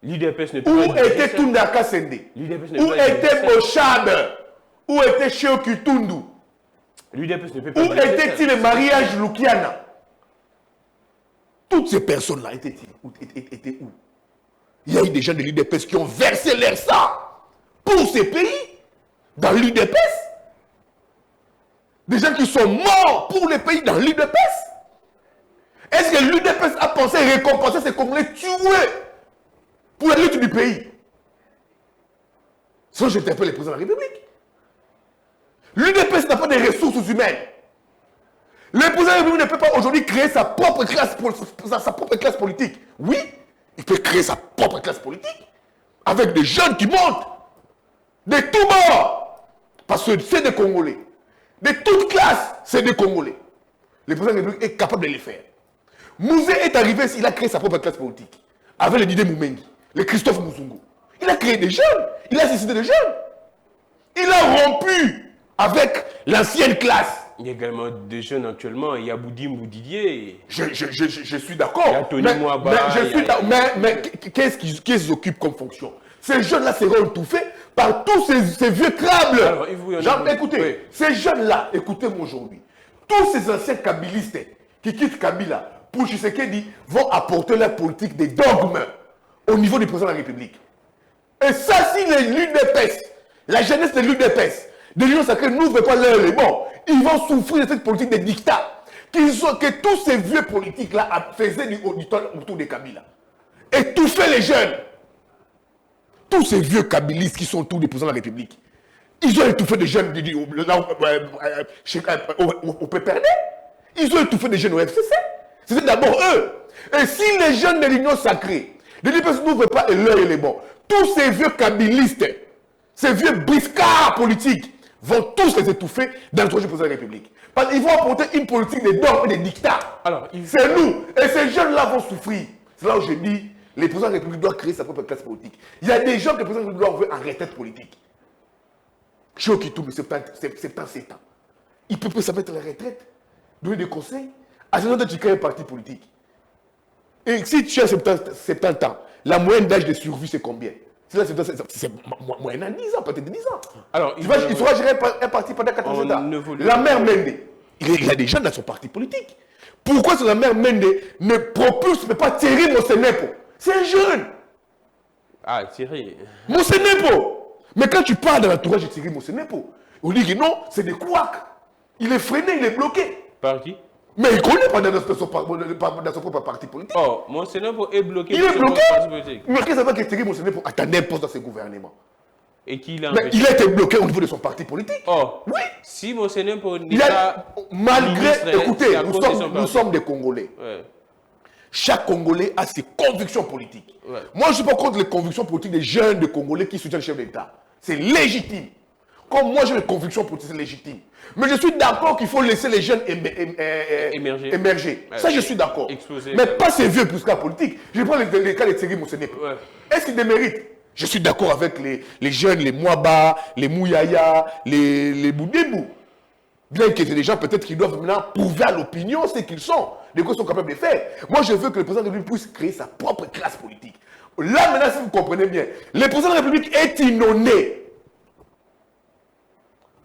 Speaker 1: L'UDPS ne peut
Speaker 2: Où
Speaker 1: pas
Speaker 2: était Tundaka Sende?
Speaker 1: L'UDPS ne
Speaker 2: Où
Speaker 1: peut pas
Speaker 2: était Bochab? Où était Cheoki Tundu?
Speaker 1: L'UDPS ne peut pas
Speaker 2: Où était-il le mariage Lukiana? Toutes ces personnes-là étaient où? Il y a eu des gens de l'UDPS qui ont versé leur sang pour ces pays, dans l'UDPS. Des gens qui sont morts pour les pays dans l'UDPS. Est-ce que l'UDPS a pensé récompenser ces Congolais tués pour la lutte du pays? Sinon, j'interpelle le président de la République. L'UDPS n'a pas de ressources humaines. Le président de la République ne peut pas aujourd'hui créer sa propre classe politique. Oui, il peut créer sa propre classe politique avec des jeunes qui montent, de tout bords, parce que c'est des Congolais. De toute classe, c'est des Congolais. Le président de la République est capable de les faire. Mouzé est arrivé, il a créé sa propre classe politique avec le Didier Moumengi, le Christophe Mouzungu. Il a créé des jeunes, il a suscité des jeunes. Il a rompu avec l'ancienne classe.
Speaker 1: Il y a également des jeunes actuellement, il y a Boudim Boudidier.
Speaker 2: Je suis d'accord.
Speaker 1: Il y a Tony Mwaba.
Speaker 2: Mais qu'est-ce qu'ils occupent comme fonction? Ces jeunes-là seront étouffés par tous ces vieux crabes. Alors, écoutez, oui. Ces jeunes-là, écoutez-moi aujourd'hui, tous ces anciens kabylistes qui quittent Kabila pour Tshisekedi vont apporter leur politique des dogmes au niveau du président de la République. Et ça, si l'UDPS, la jeunesse de l'UDPS, de l'Union sacrée n'ouvre pas leur élément, ils vont souffrir de cette politique des dictats que tous ces vieux politiques-là faisaient du auditoire autour de Kabila. Étouffer les jeunes. Tous ces vieux kabylistes qui sont autour du président de la République, ils ont étouffé des jeunes au PPRD. Ils ont étouffé des jeunes au FCC. C'était d'abord eux. Et si les jeunes de l'Union sacrée, de l'UDPS n'ouvrent pas leur élément, tous ces vieux kabylistes, ces vieux briscards politiques, vont tous les étouffer dans le projet du président de la République. Parce qu'ils vont apporter une politique des dogmes et des dictats. C'est nous. Et ces jeunes-là vont souffrir. C'est là où je dis, le président de la République doit créer sa propre classe politique. Il y a des gens que le président de la République doit envoyer en retraite politique. Choki Toumé, 77 ans. Il peut se mettre à la retraite, donner des conseils. À ce moment-là, tu crées un parti politique. Et si tu as 70 ans, la moyenne d'âge de survie, c'est combien? C'est moyenne à 10 ans, peut-être 10 ans. Alors, il saura gérer un parti pendant 14 ans. La mère Mende, il a des gens dans son parti politique. Pourquoi la mère Mende ne propulse pas Thierry Mosenepo? C'est un jeune.
Speaker 1: Ah, Thierry.
Speaker 2: Mosenepo. Mais quand tu parles de l'entourage de Thierry Mosenepo, on dit que non, c'est des couacs. Il est freiné, il est bloqué.
Speaker 1: Par qui?
Speaker 2: Mais il ne connaît pas dans son propre parti politique.
Speaker 1: Oh, Mosenepo est bloqué.
Speaker 2: Il est bloqué. Mais qu'est-ce que ça veut que Thierry Mosenepo attendait un poste dans ce gouvernement?
Speaker 1: Et qu'il a
Speaker 2: mais il a été bloqué au niveau de son parti politique.
Speaker 1: Oh,
Speaker 2: oui.
Speaker 1: Si Mosenepo n'est pas...
Speaker 2: Malgré, écoutez, nous sommes des Congolais.
Speaker 1: Ouais.
Speaker 2: Chaque Congolais a ses convictions politiques. Ouais. Moi, je ne suis pas contre les convictions politiques des jeunes de Congolais qui soutiennent le chef d'État. C'est légitime. Comme moi, j'ai mes convictions politiques, c'est légitime. Mais je suis d'accord qu'il faut laisser les jeunes émerger. Ouais. Ça, je suis d'accord. Mais pas ces vieux pouscards politiques. Je prends les cas de Thierry Mosenepo. Ouais. Est-ce qu'ils déméritent? Je suis d'accord avec les jeunes, les Mwaba, les Mouyaya, les Boudébou. Bien que c'est des gens peut-être qui doivent maintenant prouver à l'opinion ce qu'ils sont, de quoi ils sont capables de faire. Moi, je veux que le président de la République puisse créer sa propre classe politique. Là, maintenant, si vous comprenez bien, le président de la République est inondé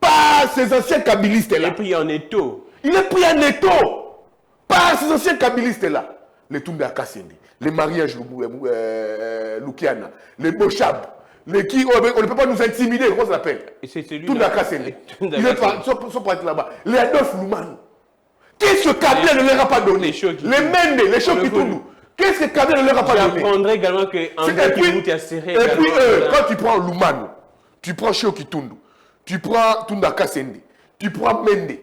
Speaker 2: par ces anciens kabylistes-là.
Speaker 1: Il est pris en étau.
Speaker 2: Il est pris en étau par ces anciens kabylistes-là. Les Toumbe Akassende, les mariages Lukiana, les Bochab, les qui, on ne peut pas nous intimider, comment ça s'appelle? Toumbe Akassende. Il est parti là-bas. Les Adolphe Loumane. Qu'est-ce que Kabila ne leur a pas donné? Les Mende, les Chokitundu. Qu'est-ce que Kabila ne leur a pas donné?
Speaker 1: J'apprendrai également que André Kivuti a serré.
Speaker 2: Et puis quand tu prends Loumane, tu prends Chokitundu, tu prends Tundaka Sende, tu prends Mende.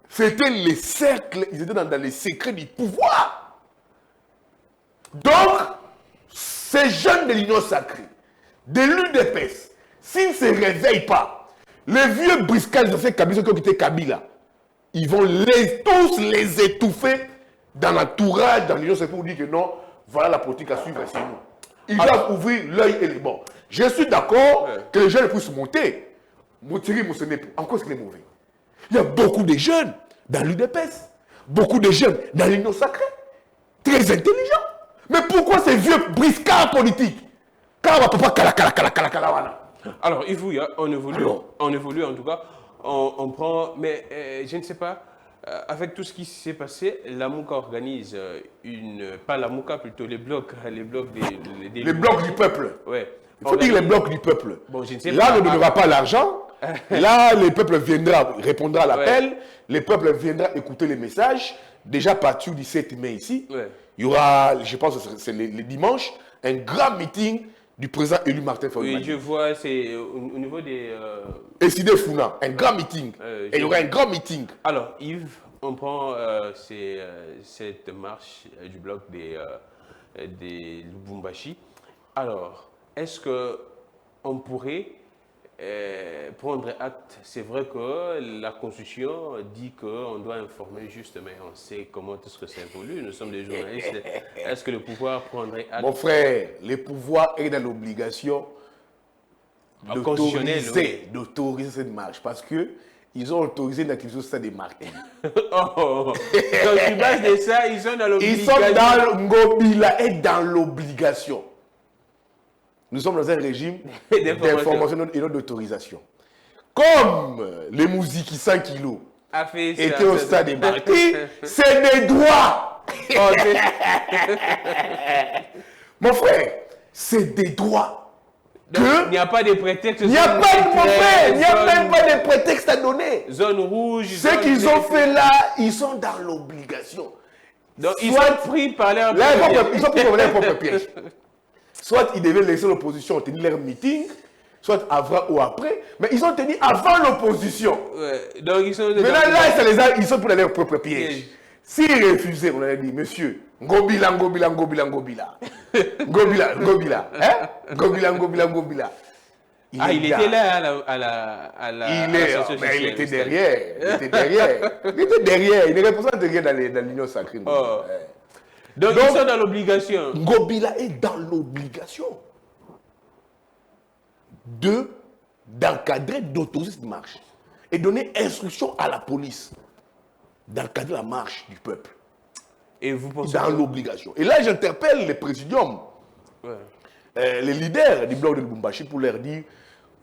Speaker 2: C'était les cercles, ils étaient dans les secrets du pouvoir. Donc, ces jeunes de l'Union sacrée, de l'UDPS, s'ils ne se réveillent pas, les vieux briscards des anciens Kabila qui ont quitté Kabila, ils vont tous les étouffer dans l'entourage, dans l'Union sacrée pour dire que non, voilà la politique à suivre, c'est nous. Ils doivent ouvrir l'œil et les bords. Je suis d'accord que les jeunes puissent monter. Thierry Moussenepo, en quoi est-ce qu'il est mauvais? Il y a beaucoup de jeunes dans l'UDPS, beaucoup de jeunes dans l'Union sacrée, très intelligents. Mais pourquoi ces vieux briscards politiques?
Speaker 1: Alors, on évolue en tout cas, on prend, mais je ne sais pas, avec tout ce qui s'est passé, la MOUCA organise pas la MOUCA, plutôt les blocs
Speaker 2: les blocs du peuple.
Speaker 1: Ouais.
Speaker 2: Il faut dire les blocs du peuple.
Speaker 1: Bon, je ne sais
Speaker 2: là,
Speaker 1: pas,
Speaker 2: on ne donnera pas l'argent. Là, le peuple viendra, répondra à l'appel. Ouais. Le peuple viendra écouter les messages. Déjà, à partir du 7 mai ici, ouais. Il y aura, je pense que c'est le dimanche, un grand meeting du président élu Martin Fayulu.
Speaker 1: Oui, je vois, c'est au niveau des...
Speaker 2: Essidé Founa, un grand meeting. Et il y aura un grand meeting.
Speaker 1: Alors, Yves, on prend cette marche du bloc des Lubumbashi. Alors, est-ce qu'on pourrait prendre acte? C'est vrai que la Constitution dit qu'on doit informer juste, mais on sait comment tout ce que ça évolue. Nous sommes des journalistes. Est-ce que le pouvoir prendrait acte?
Speaker 2: Mon frère, le pouvoir est dans l'obligation d'autoriser cette marche parce que ils ont autorisé l'activité au stade des martyrs.
Speaker 1: Donc, tu bases de ça, ils sont dans l'obligation.
Speaker 2: Ils sont dans Ngobila est dans l'obligation. Nous sommes dans un régime d'information et non d'autorisation. Comme les Mouziki 100 kilos étaient au stade des martyrs, c'est des droits. Mon frère, c'est des droits.
Speaker 1: Il n'y a pas de prétexte.
Speaker 2: Il n'y a pas de prétexte. Il n'y a même pas de prétexte à donner.
Speaker 1: Zone rouge.
Speaker 2: Ce qu'ils ont fait là, ils sont dans l'obligation.
Speaker 1: Donc ils sont pris par leur
Speaker 2: Ils sont pris par leur propre piège. Soit ils devaient laisser l'opposition tenir leur meeting, soit avant ou après, mais ils ont tenu avant l'opposition.
Speaker 1: Ouais, donc ils sont...
Speaker 2: Maintenant là, ils sont pris dans leur propre piège. S'ils refusaient, on allait dire, monsieur, Ngobila, Ngobila, Ngobila, Ngobila. Ngobila, Ngobila. Hein? Ngobila, Ngobila, Ngobila.
Speaker 1: Il était là
Speaker 2: il était derrière. Il était derrière. Il était derrière. Il ne représente rien dans l'Union sacrée.
Speaker 1: Oh. Donc, ils sont dans l'obligation.
Speaker 2: Ngobila est dans l'obligation d'encadrer, d'autoriser cette marche et donner instruction à la police d'encadrer la marche du peuple.
Speaker 1: Et vous pensez
Speaker 2: dans l'obligation. Et là, j'interpelle les présidiums, les leaders du bloc de Lubumbashi pour leur dire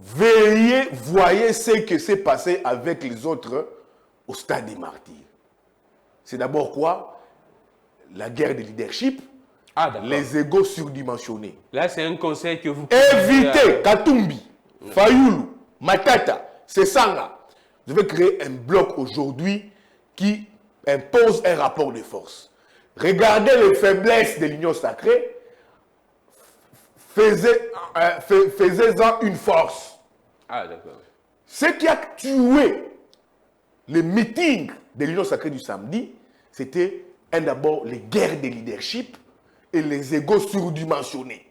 Speaker 2: veillez, voyez ce qui s'est passé avec les autres au stade des martyrs. C'est d'abord quoi? La guerre de leadership, les égos surdimensionnés.
Speaker 1: Là, c'est un conseil que vous...
Speaker 2: Évitez Katumbi, Fayulu, Matata, Sesanga. Je vais créer un bloc aujourd'hui qui impose un rapport de force. Regardez les faiblesses de l'Union sacrée, faisez-en une force.
Speaker 1: Ah, d'accord.
Speaker 2: Ce qui a tué les meetings de l'Union sacrée du samedi, c'était d'abord les guerres de leadership et les égos surdimensionnés.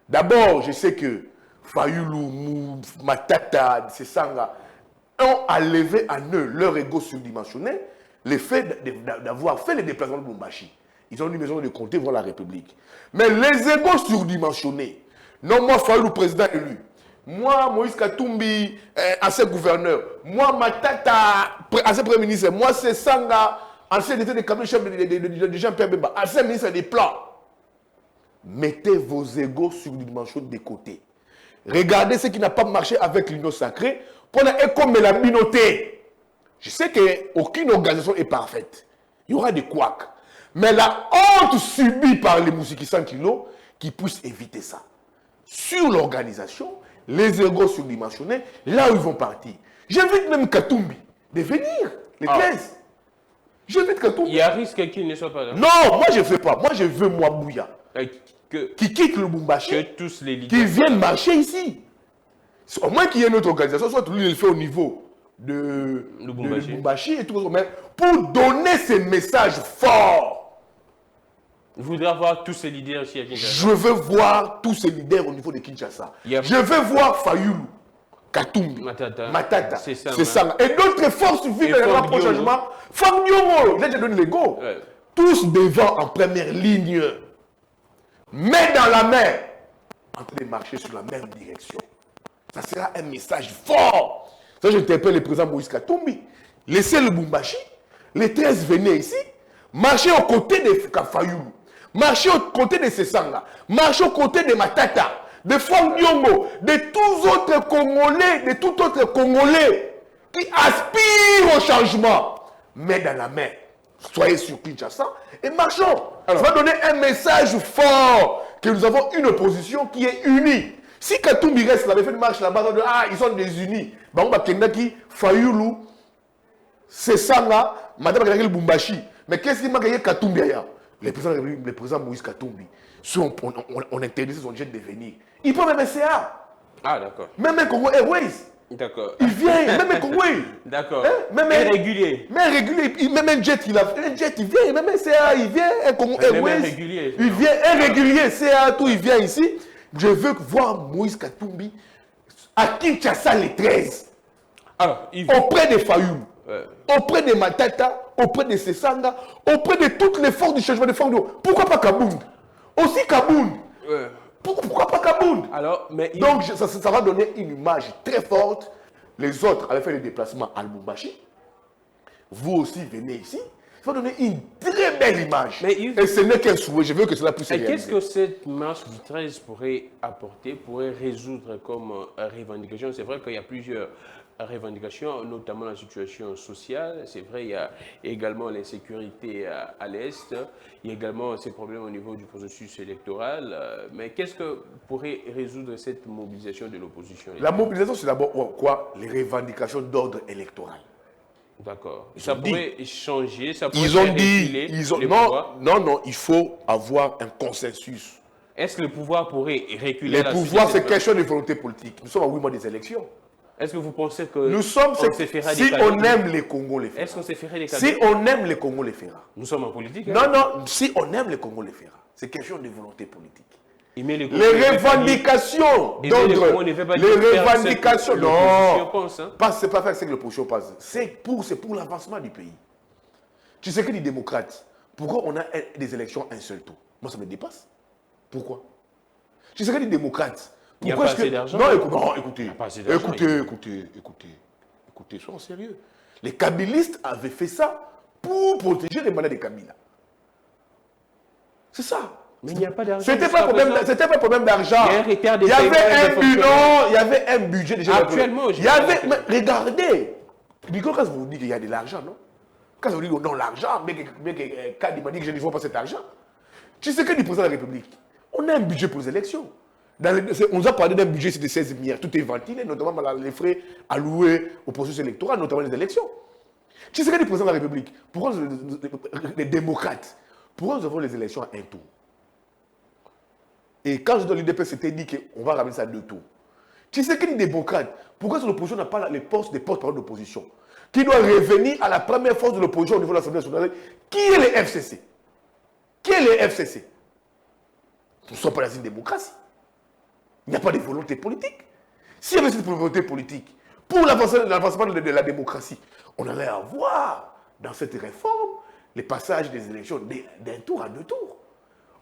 Speaker 2: D'abord, je sais que Fayulu, Matata, Sesanga ont enlevé à eux leur ego surdimensionné le fait d'avoir fait les déplacements de Lubumbashi. Ils ont eu besoin de compter voir la République. Mais les égos surdimensionnés, non moi Fayulu président élu, moi Moïse Katumbi, ancien gouverneur, moi Matata, ancien premier ministre, moi Sesanga, ancien directeur de cabinet chef de Jean-Pierre Bemba, ancien ministre des plans. Mettez vos égos surdimensionnés de côté. Regardez ce qui n'a pas marché avec l'Union sacrée pour la comme la communauté. Je sais qu'aucune organisation est parfaite. Il y aura des couacs. Mais la honte subie par les Mouziki 100 kilos qui puissent éviter ça. Sur l'organisation, les égos surdimensionnés, là où ils vont partir. J'invite même Katumbi de venir, les 15. J'invite Katumbi.
Speaker 1: Il y a risque qu'il ne soit pas là.
Speaker 2: Non, moi je ne fais pas. Moi je veux Mouabouya. Qui quitte le Lubumbashi, qui viennent marcher ici. Au moins qu'il y ait une autre organisation, soit lui il le fait au niveau de Lubumbashi et tout, mais pour donner ces messages forts.
Speaker 1: Vous voudrez voir tous ces leaders ici à Kinshasa?
Speaker 2: Je veux voir tous ces leaders au niveau de Kinshasa. Je veux voir Fayulu, Katumbi, Matata, c'est ça. Et d'autres forces vives dans le rapport changement. Fabio, j'ai donné les go. Tous devant en première ligne. Main dans la main, en train de marcher sur la même direction. Ça sera un message fort Ça, j'interpelle le président Moïse Katumbi. Laissez le Lubumbashi. Les 13 venaient ici. Marchez aux côtés de Fayoulou. Marchez aux côtés de Sessanga. Marchez aux côtés de Matata. De Franck Diongo. De tous autres Congolais. De tout autre Congolais qui aspirent au changement. Main dans la main. Soyez sur Kinshasa et marchons. Ça va donner un message fort que nous avons une opposition qui est unie. Si Katumbi reste là, il fait une marche là-bas, ils sont désunis. Bango Kendaki, Fayoulou, Sessanga, Madame Kakaki Lubumbashi. Mais qu'est-ce qui m'a gagné Katumbi ailleurs? Le président Moïse Katumbi, si on interdit son jet de venir, il prend même un CA.
Speaker 1: Ah, d'accord.
Speaker 2: Même un Congo Airways.
Speaker 1: D'accord.
Speaker 2: Il vient, même un Congo.
Speaker 1: D'accord.
Speaker 2: Hein? Même un
Speaker 1: régulier.
Speaker 2: Même régulier. Même un jet, un jet, il vient. Même un CA, il vient. Un Congo Airways.
Speaker 1: Un régulier.
Speaker 2: Il vient, un régulier, CA, tout, il vient ici. Je veux voir Moïse Katumbi à Kinshasa les 13.
Speaker 1: Alors,
Speaker 2: auprès des Fayoum, auprès de Matata, auprès de Sessanga, auprès de toutes les forces du changement de forme. Pourquoi pas Kabound? Aussi Kabound. Pourquoi pas Kabound?
Speaker 1: Alors, mais
Speaker 2: donc, ça va donner une image très forte. Les autres allaient faire des déplacements à Lubumbashi. Vous aussi, venez ici. Ça va donner une très belle image. Et ce n'est qu'un souhait. Je veux que cela puisse se réaliser.
Speaker 1: Qu'est-ce que cette marche du 13 pourrait apporter, pourrait résoudre comme revendication? C'est vrai qu'il y a plusieurs revendications, notamment la situation sociale. C'est vrai, il y a également l'insécurité à l'Est. Il y a également ces problèmes au niveau du processus électoral. Mais qu'est-ce que pourrait résoudre cette mobilisation de l'opposition?
Speaker 2: La mobilisation, c'est d'abord quoi? Les revendications d'ordre électoral.
Speaker 1: D'accord. Ça pourrait changer, ça pourrait
Speaker 2: ils ont dit, non, il faut avoir un consensus.
Speaker 1: Est-ce que le pouvoir pourrait reculer?
Speaker 2: Le pouvoir, c'est question de volonté politique. Nous sommes à 8 mois des élections.
Speaker 1: Est-ce que vous pensez que
Speaker 2: nous sommes, si on aime les Congos, les fera.
Speaker 1: Est-ce qu'on s'est fait des
Speaker 2: Si on aime les Congos, les fera.
Speaker 1: Nous sommes en politique.
Speaker 2: Non, non, si on aime les Congos, les fera. C'est question de volonté politique.
Speaker 1: Les
Speaker 2: revendications d'ordre, les revendications, non, c'est pas faire ce que l'opposition pense, c'est pour l'avancement du pays. Tu sais que les démocrates, pourquoi on a des élections un seul tour? Moi, ça me dépasse. Pourquoi? Tu sais que les démocrates,
Speaker 1: pourquoi est-ce que...
Speaker 2: Non, écoutez, soyons sérieux. Les kabylistes avaient fait ça pour protéger les mandats des Kabila. C'est ça.
Speaker 1: Mais il n'y a pas d'argent.
Speaker 2: C'était pas un problème d'argent. Il y avait un budget déjà.
Speaker 1: Actuellement,
Speaker 2: regardez. Quand vous dites qu'il y a de l'argent, non? Quand vous dites non, l'argent, mais Kadi m'a dit que je ne vois pas cet argent. Tu sais que du président de la République, on a un budget pour les élections. On nous a parlé d'un budget de 16 milliards. Tout est ventilé, notamment les frais alloués au processus électoral, notamment les élections. Tu sais que du président de la République, pourquoi les démocrates, pourquoi nous avons les élections à un tour? Et quand je donne l'IDP, c'était dit qu'on va ramener ça à 2 tours. Tu sais que les démocrates, pourquoi l'opposition n'a pas les postes des porte-parole d'opposition qui doit revenir à la première force de l'opposition au niveau de l'Assemblée nationale? Qui est les FCC? Qui est les FCC? Nous ne sommes pas dans une démocratie. Il n'y a pas de volonté politique. S'il y avait cette volonté politique pour l'avancement de la démocratie, on allait avoir dans cette réforme les passages des élections d'un tour à 2 tours.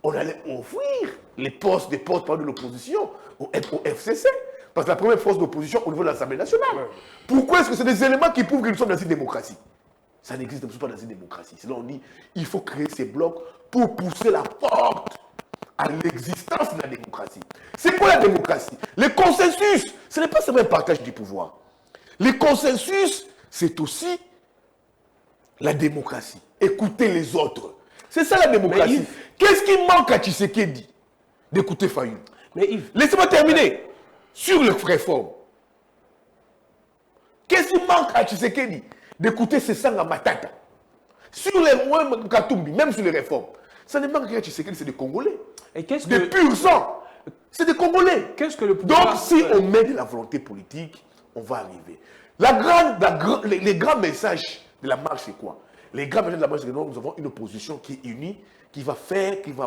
Speaker 2: On allait offrir les postes des porte-parole de l'opposition au FCC. Parce que la première force d'opposition au niveau de l'Assemblée nationale. Ouais. Pourquoi est-ce que c'est des éléments qui prouvent que nous sommes dans une démocratie? Ça n'existe pas dans une démocratie. Sinon on dit il faut créer ces blocs pour pousser la porte à l'existence de la démocratie. C'est quoi la démocratie? Le consensus, ce n'est pas seulement un partage du pouvoir. Le consensus, c'est aussi la démocratie. Écouter les autres. C'est ça la démocratie. Qu'est-ce qui manque à Tshisekedi? D'écouter Fayoum. Laissez-moi terminer. Sur les réformes. Qu'est-ce qui manque à Tshisekedi? D'écouter Sessanga Matata. Sur les Katumbi, même sur les réformes. Ça ne manque qu'à Tshisekedi, c'est des Congolais. Des purs sang. C'est des Congolais.
Speaker 1: Qu'est-ce que le pouvoir...
Speaker 2: Donc si on met de la volonté politique, on va arriver. Les grands messages de la marche, c'est quoi? Les grands messages de la marche, c'est que nous avons une opposition qui est unie, qui va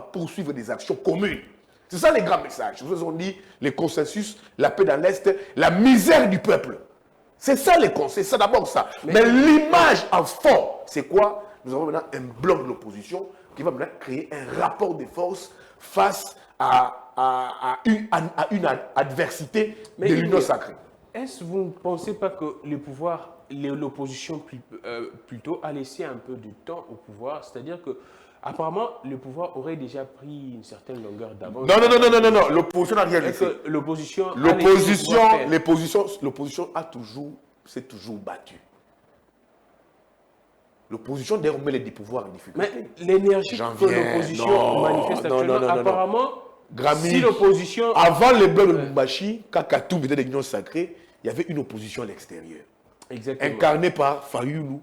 Speaker 2: poursuivre des actions communes. C'est ça les grands messages. Nous avons dit le consensus, la paix dans l'Est, la misère du peuple. C'est ça les conseils, c'est d'abord ça. Mais l'image en fond, c'est quoi? Nous avons maintenant un bloc de l'opposition qui va maintenant créer un rapport de force face à une adversité de l'union sacrée.
Speaker 1: est-ce que vous ne pensez pas que le pouvoir, l'opposition plutôt, a laissé un peu de temps au pouvoir? C'est-à-dire que, apparemment, le pouvoir aurait déjà pris une certaine longueur d'avance.
Speaker 2: Non. L'opposition n'a rien laissé.
Speaker 1: L'opposition
Speaker 2: s'est toujours battue. L'opposition, d'ailleurs, met les pouvoirs en difficulté.
Speaker 1: Mais l'énergie que l'opposition manifeste actuellement, apparemment, si l'opposition...
Speaker 2: Avant les Blancs de Lubumbashi, quand Katoum était de l'Union sacrée, il y avait une opposition à l'extérieur.
Speaker 1: Exactement.
Speaker 2: Incarnée par Fayoulou.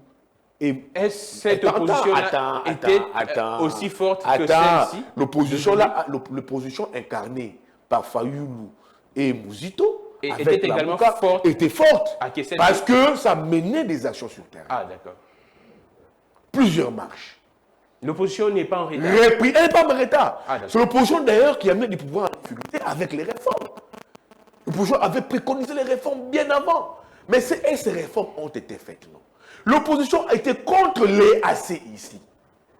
Speaker 1: Est-ce cette opposition-là était aussi forte que celle-ci?
Speaker 2: L'opposition incarnée par Fayoulou et Mouzito
Speaker 1: était également forte.
Speaker 2: Était forte parce que ça menait des actions sur terrain.
Speaker 1: Ah, d'accord.
Speaker 2: Plusieurs marches.
Speaker 1: L'opposition n'est pas en retard.
Speaker 2: Elle n'est pas en retard. C'est l'opposition d'ailleurs qui a mis du pouvoir en difficulté avec les réformes. L'opposition avait préconisé les réformes bien avant. Mais ces réformes ont été faites, non? L'opposition a été contre les AC ici.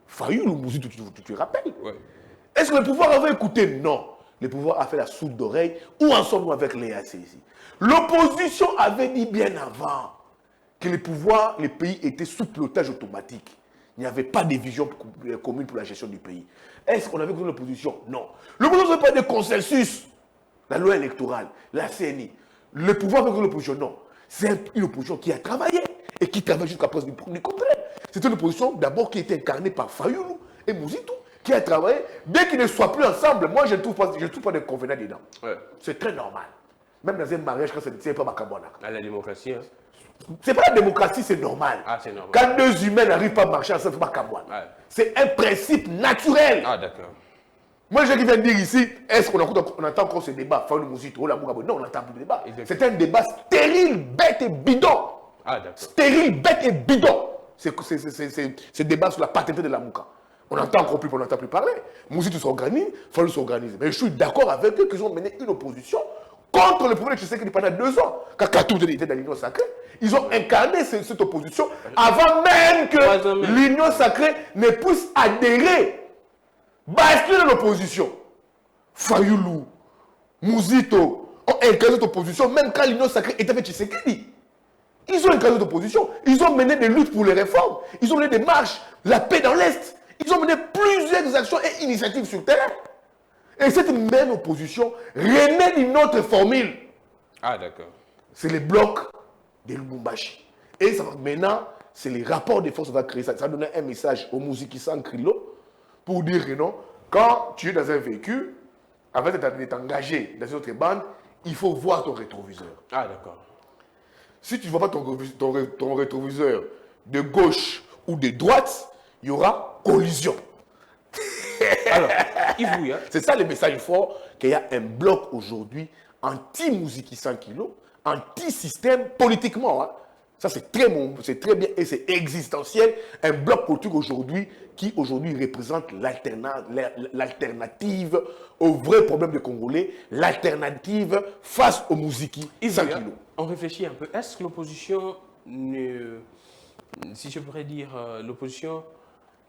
Speaker 2: Fayoulou, Mouzito, tu te rappelles?
Speaker 1: Ouais.
Speaker 2: Est-ce que le pouvoir avait écouté? Non. Le pouvoir a fait la sourde d'oreille. Où en sommes-nous avec les AC ici? L'opposition avait dit bien avant que le pays était sous pilotage automatique. Il n'y avait pas de vision commune pour la gestion du pays. Est-ce qu'on avait contre l'opposition? Non. L'opposition n'a pas de consensus. La loi électorale, la CNI. Le pouvoir avec l'opposition, non. C'est une opposition qui a travaillé et qui travaille jusqu'à preuve du contraire. C'est une opposition d'abord qui a été incarnée par Fayoulou et Mouzito, qui a travaillé. Bien qu'ils ne soient plus ensemble, moi je ne trouve pas d'inconvénient dedans. Ouais. C'est très normal. Même dans un mariage, quand c'est pas Makabwana.
Speaker 1: À la démocratie, hein?
Speaker 2: C'est pas la démocratie, c'est normal.
Speaker 1: Ah, c'est normal.
Speaker 2: Quand deux humains n'arrivent pas à marcher ensemble, c'est pas Makabwana. Ouais. C'est un principe naturel.
Speaker 1: Ah, d'accord.
Speaker 2: Moi, je viens de dire ici, est-ce qu'on entend encore ce débat? Fayoulou Mouzito, non, on n'entend plus de débat. C'est un débat stérile, bête et bidon.
Speaker 1: Ah, d'accord.
Speaker 2: Stérile, bête et bidon. C'est débat sur la paternité de la Mouka. On n'entend encore plus, on n'entend plus parler. Mouzito s'organise, Fayoulou s'organise. Mais je suis d'accord avec eux qu'ils ont mené une opposition contre le pouvoir de Tshisekedi pendant 2 ans. Quand Katoum était dans l'Union sacrée, ils ont incarné cette opposition avant même que l'Union sacrée ne puisse adhérer. Basculer dans l'opposition. Fayoulou, Mouzito ont incarné cette opposition même quand l'Union sacrée était avec Tshisekedi. Ils ont incarné cette opposition. Ils ont mené des luttes pour les réformes. Ils ont mené des marches, la paix dans l'Est. Ils ont mené plusieurs actions et initiatives sur le terrain. Et cette même opposition remet une autre formule.
Speaker 1: Ah, d'accord.
Speaker 2: C'est les blocs de Lubumbashi. Et ça, maintenant, c'est les rapports de force qui va créer ça. Ça va donner un message aux Mouziki-San Krilo pour dire que non, quand tu es dans un véhicule, avant d'être engagé dans une autre bande, il faut voir ton rétroviseur.
Speaker 1: Ah, d'accord.
Speaker 2: Si tu ne vois pas ton rétroviseur de gauche ou de droite, il y aura collision.
Speaker 1: Alors, Yves,
Speaker 2: c'est ça le message fort, qu'il y a un bloc aujourd'hui anti-Mouziki-San Kilo, anti-système politiquement. Hein. Ça, c'est très bien et c'est existentiel. Un bloc politique aujourd'hui qui aujourd'hui représente l'alternative au vrai problème des Congolais, l'alternative face au Mouziki-San Kilo.
Speaker 1: On réfléchit un peu. Est-ce que l'opposition, si je pourrais dire, l'opposition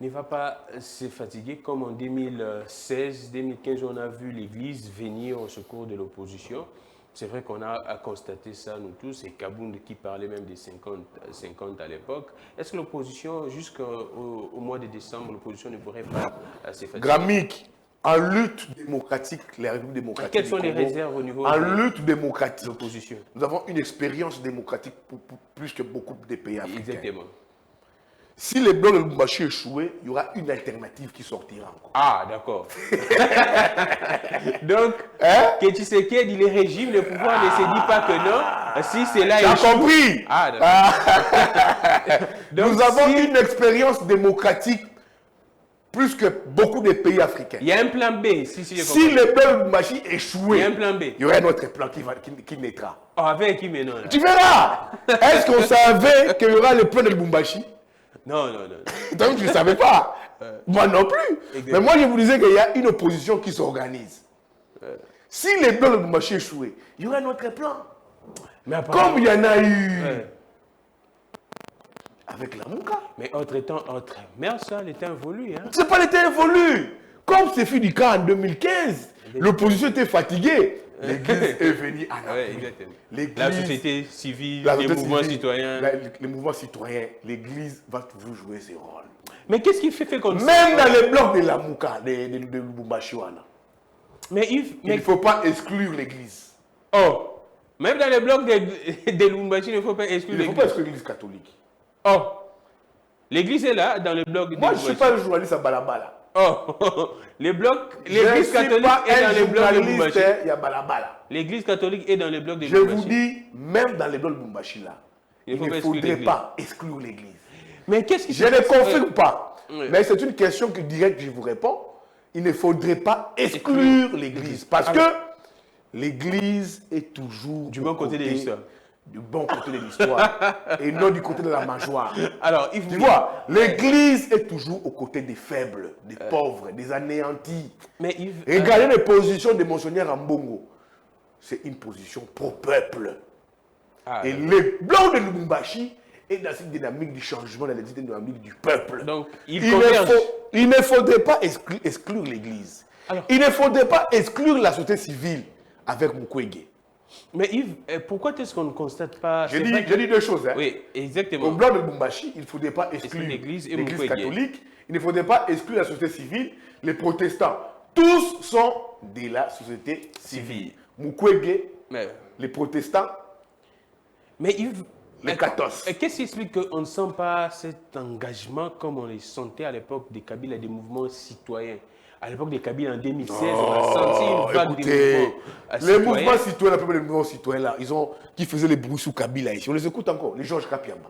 Speaker 1: ne va pas se fatiguer comme en 2016-2015, on a vu l'Église venir au secours de l'opposition. C'est vrai qu'on a constaté ça, nous tous, et Kabound qui parlait même des 50 à l'époque. Est-ce que l'opposition, jusqu'au mois de décembre, l'opposition ne pourrait pas se fatiguer?
Speaker 2: Gramique, en lutte démocratique, la République démocratique.
Speaker 1: Quelles sont les réserves au niveau
Speaker 2: en lutte démocratique,
Speaker 1: l'opposition?
Speaker 2: Nous avons une expérience démocratique pour plus que beaucoup de pays africains.
Speaker 1: Exactement.
Speaker 2: Si les blocs de Lubumbashi échouent, il y aura une alternative qui sortira encore.
Speaker 1: Ah, d'accord. Donc, que Tshisekedi, les régimes, le pouvoir ne se dit pas que non. Si c'est là,
Speaker 2: tu as compris.
Speaker 1: Ah, d'accord.
Speaker 2: Donc, nous avons une expérience démocratique plus que beaucoup de pays africains.
Speaker 1: Il y a un plan B. Si
Speaker 2: les blocs de Lubumbashi échouent,
Speaker 1: il y a un plan B.
Speaker 2: Il y aura un autre plan qui naîtra.
Speaker 1: Oh, avec qui maintenant là?
Speaker 2: Tu verras. Est-ce qu'on savait qu'il y aura le plan de Lubumbashi?
Speaker 1: Non.
Speaker 2: Donc, je ne savais pas. Moi non plus. Exactement. Mais moi, je vous disais qu'il y a une opposition qui s'organise. Si les blocs de Lubumbashi échouent, il y aura un autre plan. Mais comme il y en a eu avec la Mouka.
Speaker 1: Mais entre-temps, ça, l'état évolue. Hein?
Speaker 2: Ce n'est pas l'état évolue. Comme c'est fait du cas en 2015, l'opposition était fatiguée. L'église est venue en
Speaker 1: Ouais,
Speaker 2: appui.
Speaker 1: exactement. La société civile,
Speaker 2: la
Speaker 1: les
Speaker 2: société
Speaker 1: mouvements
Speaker 2: civile,
Speaker 1: citoyens.
Speaker 2: les mouvements citoyens, l'église va toujours jouer ses rôles.
Speaker 1: Mais qu'est-ce qui fait qu'on...
Speaker 2: Même dans les blocs de la Mouka, de Lubumbashi.
Speaker 1: Mais Yves,
Speaker 2: Il ne faut pas exclure l'église.
Speaker 1: Oh, même dans les blocs de Lubumbashi, il ne faut pas exclure
Speaker 2: Il ne faut pas exclure l'église catholique.
Speaker 1: Oh, l'église est là, dans le bloc de
Speaker 2: Moi, je ne
Speaker 1: Lubumbashi.
Speaker 2: suis pas un journaliste à Balabala.
Speaker 1: Oh, les blocs, l'église catholique est dans les blocs de Lubumbashi.
Speaker 2: Il y a Balabala.
Speaker 1: L'église catholique est dans les blocs de
Speaker 2: Je
Speaker 1: Lubumbashi.
Speaker 2: vous dis, même dans les blocs de Lubumbashi, là, il ne faudrait pas exclure l'église.
Speaker 1: Mais qu'est-ce qui
Speaker 2: Je ne confirme pas.
Speaker 1: Oui.
Speaker 2: Mais c'est une question que direct je vous réponds. Il ne faudrait pas exclure l'église. Parce que l'église est toujours
Speaker 1: du bon côté de l'histoire.
Speaker 2: Du bon côté de l'histoire. Et non du côté de la mâchoire.
Speaker 1: Alors,
Speaker 2: tu vois, l'église est toujours aux côtés des faibles, des pauvres, des anéantis.
Speaker 1: Mais Yves,
Speaker 2: regardez les positions des monseigneurs Mbongo. C'est une position pro-peuple. Et le blanc de Lubumbashi est dans cette dynamique du changement, dans la dynamique du peuple.
Speaker 1: Donc,
Speaker 2: il ne faudrait pas exclure l'église. Il ne faudrait pas exclure la société civile avec Mukwege.
Speaker 1: Mais Yves, pourquoi est-ce qu'on ne constate pas...
Speaker 2: J'ai dit deux choses. Hein.
Speaker 1: Oui, exactement.
Speaker 2: Au blanc de Lubumbashi, il ne faudrait pas exclure
Speaker 1: l'église
Speaker 2: catholique. Il ne faudrait pas exclure la société civile, les protestants. Tous sont de la société civile. Mukwege, les protestants,
Speaker 1: mais Yves,
Speaker 2: les 14.
Speaker 1: Qu'est-ce qui explique qu'on ne sent pas cet engagement comme on les sentait à l'époque des Kabila, des mouvements citoyens? À l'époque des Kabila en 2016, on a senti une vague de mouvements
Speaker 2: les mouvements citoyens, la plupart des mouvements citoyens là, qui faisaient les bruits sous Kabila ici, on les écoute encore, les Georges Kapiamba.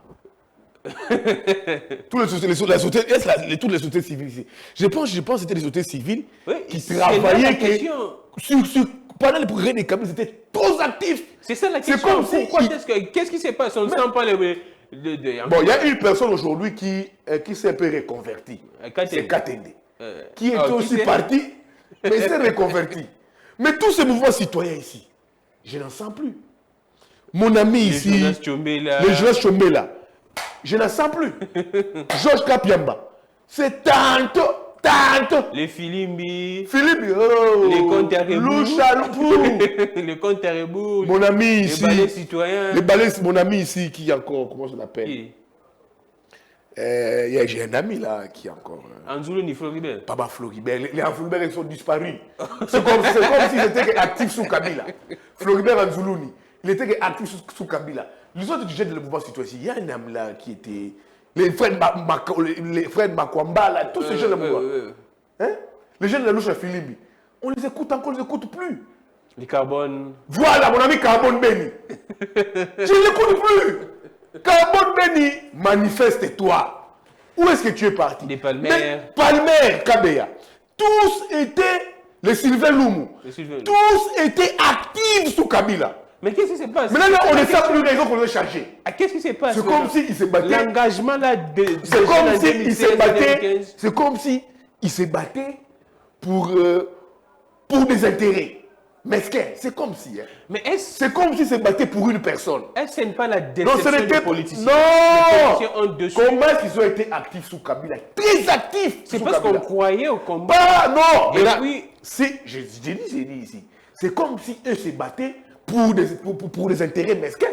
Speaker 2: Toutes les sociétés civiles ici. Je pense que c'était les sociétés civiles qui travaillaient pendant les progrès des Kabila, ils étaient trop actifs.
Speaker 1: C'est ça la question. Qu'est-ce qui se passe? On ne sent pas les...
Speaker 2: Bon, il y a une personne aujourd'hui qui s'est un peu reconvertie. C'est Katende. Qui était aussi parti, mais il s'est reconverti. Mais tous ces mouvements citoyens ici, je n'en sens plus. Mon ami ici, le Jonas Chombela, je n'en sens plus. Georges Kapiamba, c'est tantôt.
Speaker 1: Les Filimbi.
Speaker 2: Les
Speaker 1: Conterebou. Les Conterebou.
Speaker 2: Mon ami ici.
Speaker 1: Les balais citoyens.
Speaker 2: Mon ami ici qui encore, comment je l'appelle? J'ai un ami là qui encore.
Speaker 1: Anzoulou ni Floribert.
Speaker 2: Papa Floribert. Les Floribert ils sont disparus. C'est comme s'ils étaient actifs sous Kabila. Floribert Anzoulouni, il était actif sous Kabila. Les autres dirigeants de le mouvement citoyen, il y a un homme là qui était. Les frères Makwamba, là, tous ces jeunes là. Hein? Les jeunes de la louche à Filimbi. On les écoute encore, on les écoute plus.
Speaker 1: Les Carbone.
Speaker 2: Voilà, mon ami Carbone Beni. Je ne l'écoute plus. Carbone Beni, manifeste-toi. Où est-ce que tu es parti?
Speaker 1: Des Palmer.
Speaker 2: Palmer, Kabea. Tous étaient, les Sylvain Loumou, tous étaient actifs sous Kabila.
Speaker 1: Mais qu'est-ce qui se passe?
Speaker 2: Maintenant, on ne sait plus les gens qu'on doit charger.
Speaker 1: Qu'est-ce qui se passe?
Speaker 2: C'est comme s'ils se battaient.
Speaker 1: L'engagement là
Speaker 2: c'est comme s'ils se battaient. C'est comme s'ils se battaient pour des intérêts. Mesquins, c'est comme si. Hein.
Speaker 1: Mais
Speaker 2: c'est comme s'ils se battaient pour une personne.
Speaker 1: Est-ce que ce n'est pas la déception des politiciens?
Speaker 2: Non! Comment est-ce qu'ils ont été actifs sous Kabila? Très actifs!
Speaker 1: C'est parce qu'on croyait au combat.
Speaker 2: Non!
Speaker 1: Mais là, oui.
Speaker 2: J'ai dit ici. C'est comme si eux se battaient pour des intérêts mesquins.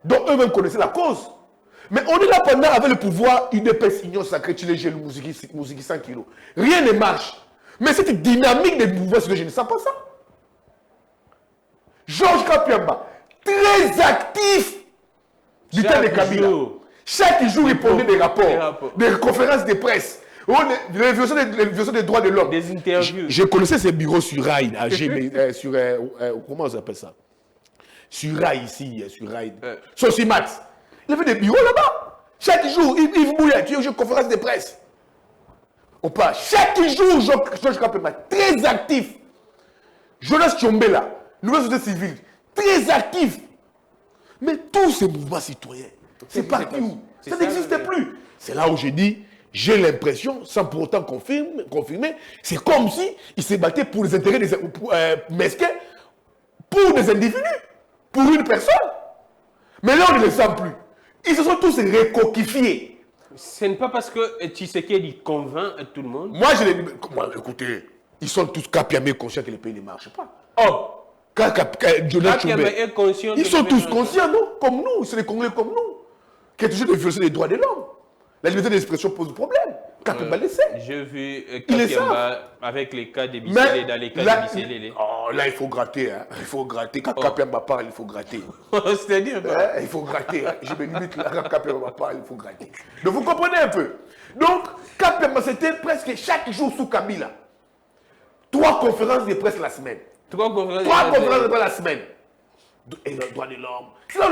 Speaker 2: Donc eux-mêmes connaissaient la cause. Mais on est là pendant avec le pouvoir, UDPS, Union Sacrée, tu les gèles, Mouziki 100 kilos. Rien ne marche. Mais cette dynamique des mouvements, je ne sens pas ça. Georges Kapiamba, très actif du temps de Kabila. Chaque jour, il prenait des rapports, des conférences de presse, les violations des droits de l'homme.
Speaker 1: Des interviews.
Speaker 2: Je connaissais ces bureaux sur Rail, sur, comment on appelle ça? Sur Rail ici, sur Rail. Socimat. Il avait des bureaux là-bas. Chaque jour, Yves Bouya, tu es une conférence de presse. On parle. Chaque jour, Georges Kapiamba, très actif. Jonas Chombela, nouvelle société civile, très actif. Mais tous ces mouvements citoyens, c'est parti où? Ça n'existe plus. C'est là où j'ai dit, j'ai l'impression, sans pour autant confirmer, c'est comme si ils se battaient pour les intérêts des mesquins, pour des individus, pour une personne. Mais là, on ne les sent plus. Ils se sont tous recoquifiés.
Speaker 1: Ce n'est pas parce que Tshisekedi convainc tout le monde.
Speaker 2: Moi, écoutez, ils sont tous capiamés conscients que le pays ne marche pas.
Speaker 1: Oh!
Speaker 2: Jonathan Tchombe,
Speaker 1: est conscient
Speaker 2: ils sont tous conscients, non? Comme nous, c'est les Congolais comme nous, qui est toujours de violer les droits de l'homme. La liberté d'expression pose problème. Kapemba le sait.
Speaker 1: J'ai vu Kapemba avec les cas de Bissélé, dans les cas de Bissélé.
Speaker 2: Oh, là, il faut gratter. Hein. Il faut gratter. Quand Kapemba parle, il faut gratter.
Speaker 1: C'est-à-dire
Speaker 2: il faut gratter. Hein. Je me limite là, quand Kapemba parle, il faut gratter. Donc, vous comprenez un peu. Donc, Kapemba, c'était presque chaque jour sous Kabila. 3 conférences de presse la semaine.
Speaker 1: 3 conférences
Speaker 2: de presse la semaine. Et le droit de l'homme. Sinon,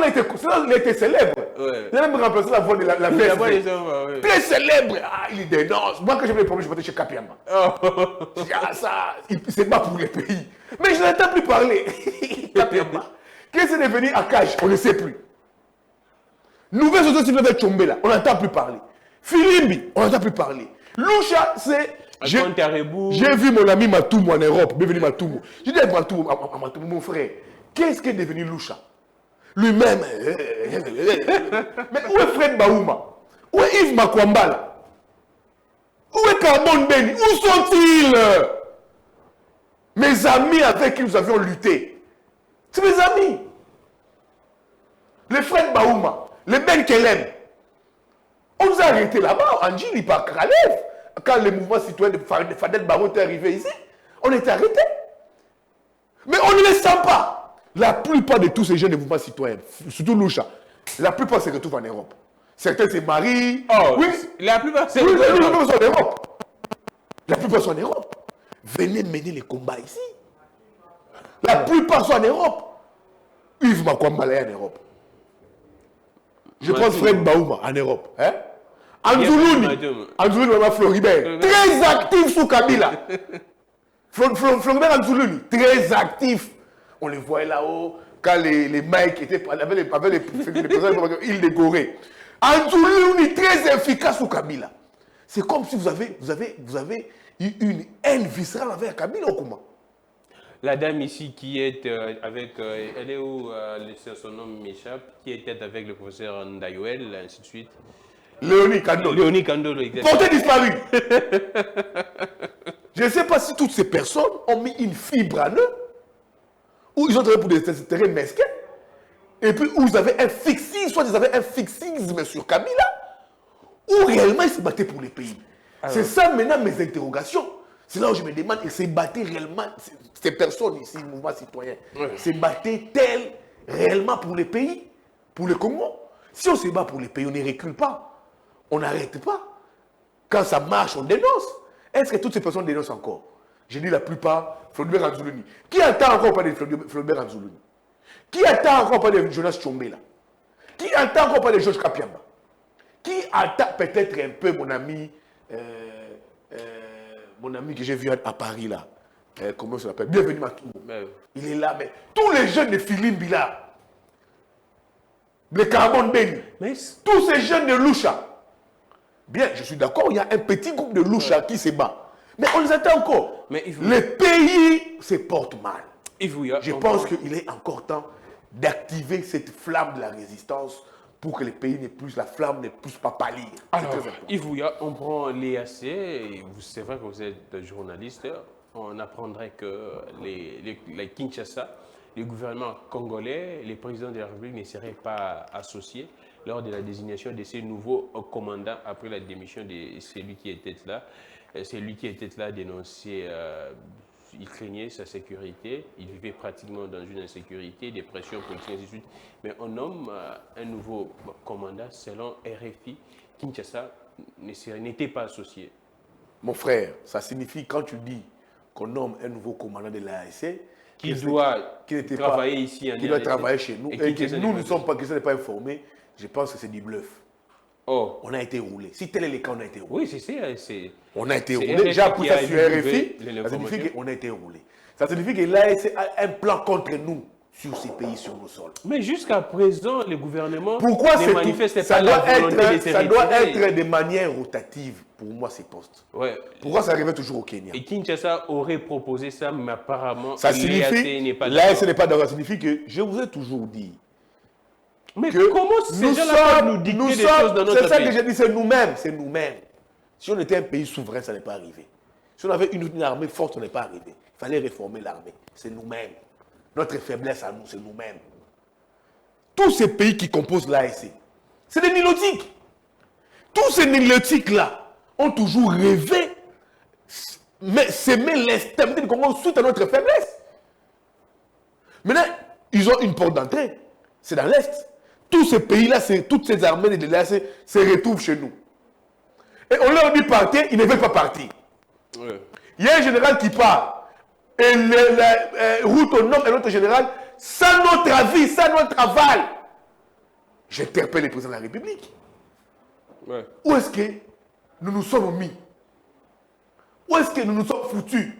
Speaker 2: il était célèbre. Ouais. Il a même remplacé la voix de la VSV. Très célèbre. Ah, il dénonce. Moi, quand j'ai vu les problèmes, je partais chez Kapemba. Ça, il se bat pour les pays. Mais je n'entends plus parler. Kapemba. Qu'est-ce que c'est devenu à Cage? On ne sait plus. Nouvelle société avec Tchombe là, on n'entend plus parler. Filimbi, on n'entend plus parler. Loucha, c'est. J'ai vu mon ami Matoumou en Europe. Bienvenue Matoumou. Je dis à Matoumou, mon frère, qu'est-ce qui est devenu Loucha? Lui-même. Mais où est Fred Baouma? Où est Yves Makwambala? Où est Carbon Beni? Où sont-ils? Mes amis avec qui nous avions lutté. C'est mes amis. Les Fred Baouma, les Ben Kelem. On nous a arrêtés là-bas, en Djili, par Kralev. Quand le mouvement citoyen de Fadel Barro est arrivé ici, on était arrêtés. Mais on ne les sent pas. La plupart de tous ces jeunes de mouvement citoyen, surtout Loucha, la plupart se retrouvent en Europe. Certains se marient.
Speaker 1: Oh, oui, la plupart
Speaker 2: sont en Europe. La plupart sont en Europe. Venez mener les combats ici. La plupart sont en Europe. Yves Makwambala est en Europe. Je prends Fred Baouma en Europe. Hein? Anzoulouni, Maman Floribert, très actif sous Kabila. Floribert Anzoulouni, très actif. On les voyait là-haut, quand les mecs étaient avec les présidents de l'île de Gorée. Anzoulouni, très efficace sous Kabila. C'est comme si vous avez eu une haine viscérale avec Kabila ou comment?
Speaker 1: La dame ici qui est avec, elle est où, son nom m'échappe, qui était avec le professeur Ndayouel, ainsi de suite.
Speaker 2: Léonie Kandolo.
Speaker 1: Léonie Kandolo, exactement.
Speaker 2: Portée disparue. Je ne sais pas si toutes ces personnes ont mis une fibre en eux, ou ils ont travaillé pour des intérêts mesquins, et puis où ils avaient un fixisme, soit ils avaient un fixisme sur Kabila, ou réellement ils se battaient pour les pays. C'est ça maintenant mes interrogations. C'est là où je me demande, ils se battaient réellement, ces personnes ici, le mouvement citoyen, se battaient-elles réellement pour les pays, pour le Congo? Si on se bat pour les pays, on ne recule pas. On n'arrête pas. Quand ça marche, on dénonce. Est-ce que toutes ces personnes dénoncent encore? J'ai dit la plupart, Floribert Anzoulouni. Qui attend encore parler de Floribert Anzoulouni? Qui attend encore parler de Jonas Tchombe là? Qui attend encore parler de Georges Kapiamba? Qui attend peut-être un peu mon ami que j'ai vu à Paris là? Comment ça s'appelle? Bienvenue Matoumou. Il est là, mais tous les jeunes de Filimbi là, les Carbon Beni, tous ces jeunes de Loucha. Bien, je suis d'accord, il y a un petit groupe de Loucha qui se bat. Mais on les attend encore. Mais les pays se portent mal. Je pense qu'il est encore temps d'activer cette flamme de la résistance pour que les pays la flamme ne puisse pas pâlir.
Speaker 1: Alors, Yvouya, on prend l'EAC, c'est vrai que vous êtes journaliste, on apprendrait que les Kinshasa, le gouvernement congolais, les présidents de la République ne seraient pas associés lors de la désignation de ces nouveaux commandants après la démission de celui qui était là. Celui qui était là dénonçait, il craignait sa sécurité, il vivait pratiquement dans une insécurité, des pressions politiques, ainsi de suite. Mais on nomme un nouveau commandant selon RFI. Kinshasa n'était pas associé.
Speaker 2: Mon frère, ça signifie quand tu dis qu'on nomme un nouveau commandant de l'ASC,
Speaker 1: qui doit travailler ici en
Speaker 2: RDC, qui doit travailler chez nous, et que nous ne sommes pas, que ça n'est pas informé, je pense que c'est du bluff.
Speaker 1: Oh.
Speaker 2: On a été roulé. Si tel est le cas, on a été roulé.
Speaker 1: Oui, c'est.
Speaker 2: On a été roulé. J'ai appris ça sur RFI. Ça signifie qu'on a été roulé. Ça signifie que l'ASC a un plan contre nous sur ces pays, sur nos sols.
Speaker 1: Mais jusqu'à présent, le gouvernement
Speaker 2: ne
Speaker 1: manifeste pas la volonté de se
Speaker 2: ça doit être de manière rotative, pour moi, ces postes.
Speaker 1: Ouais.
Speaker 2: Pourquoi ça arrivait toujours au Kenya?
Speaker 1: Et Kinshasa aurait proposé ça, mais apparemment,
Speaker 2: ça signifie l'ASC n'est pas d'accord. Ça signifie que, je vous ai toujours dit,
Speaker 1: mais comment ces gens-là peuvent nous dicter des choses dans notre pays?
Speaker 2: C'est ça que j'ai dit, c'est nous-mêmes, c'est nous-mêmes. Si on était un pays souverain, ça n'est pas arrivé. Si on avait une armée forte, ça n'est pas arrivé. Il fallait réformer l'armée. C'est nous-mêmes. Notre faiblesse à nous, c'est nous-mêmes. Tous ces pays qui composent l'AEC, c'est des nilotiques. Tous ces nilotiques-là ont toujours rêvé, mais s'aimer l'instabilité du Congo suite à notre faiblesse. Maintenant, ils ont une porte d'entrée. C'est dans l'Est. Tous ces pays-là, toutes ces armées de l'AEC se retrouvent chez nous. Et on leur dit partir, ils ne veulent pas partir.
Speaker 1: Ouais.
Speaker 2: Il y a un général qui part. Et la route au nord et notre général, sans notre avis, sans notre aval. J'interpelle le président de la République.
Speaker 1: Ouais.
Speaker 2: Où est-ce que nous nous sommes mis? Où est-ce que nous nous sommes foutus?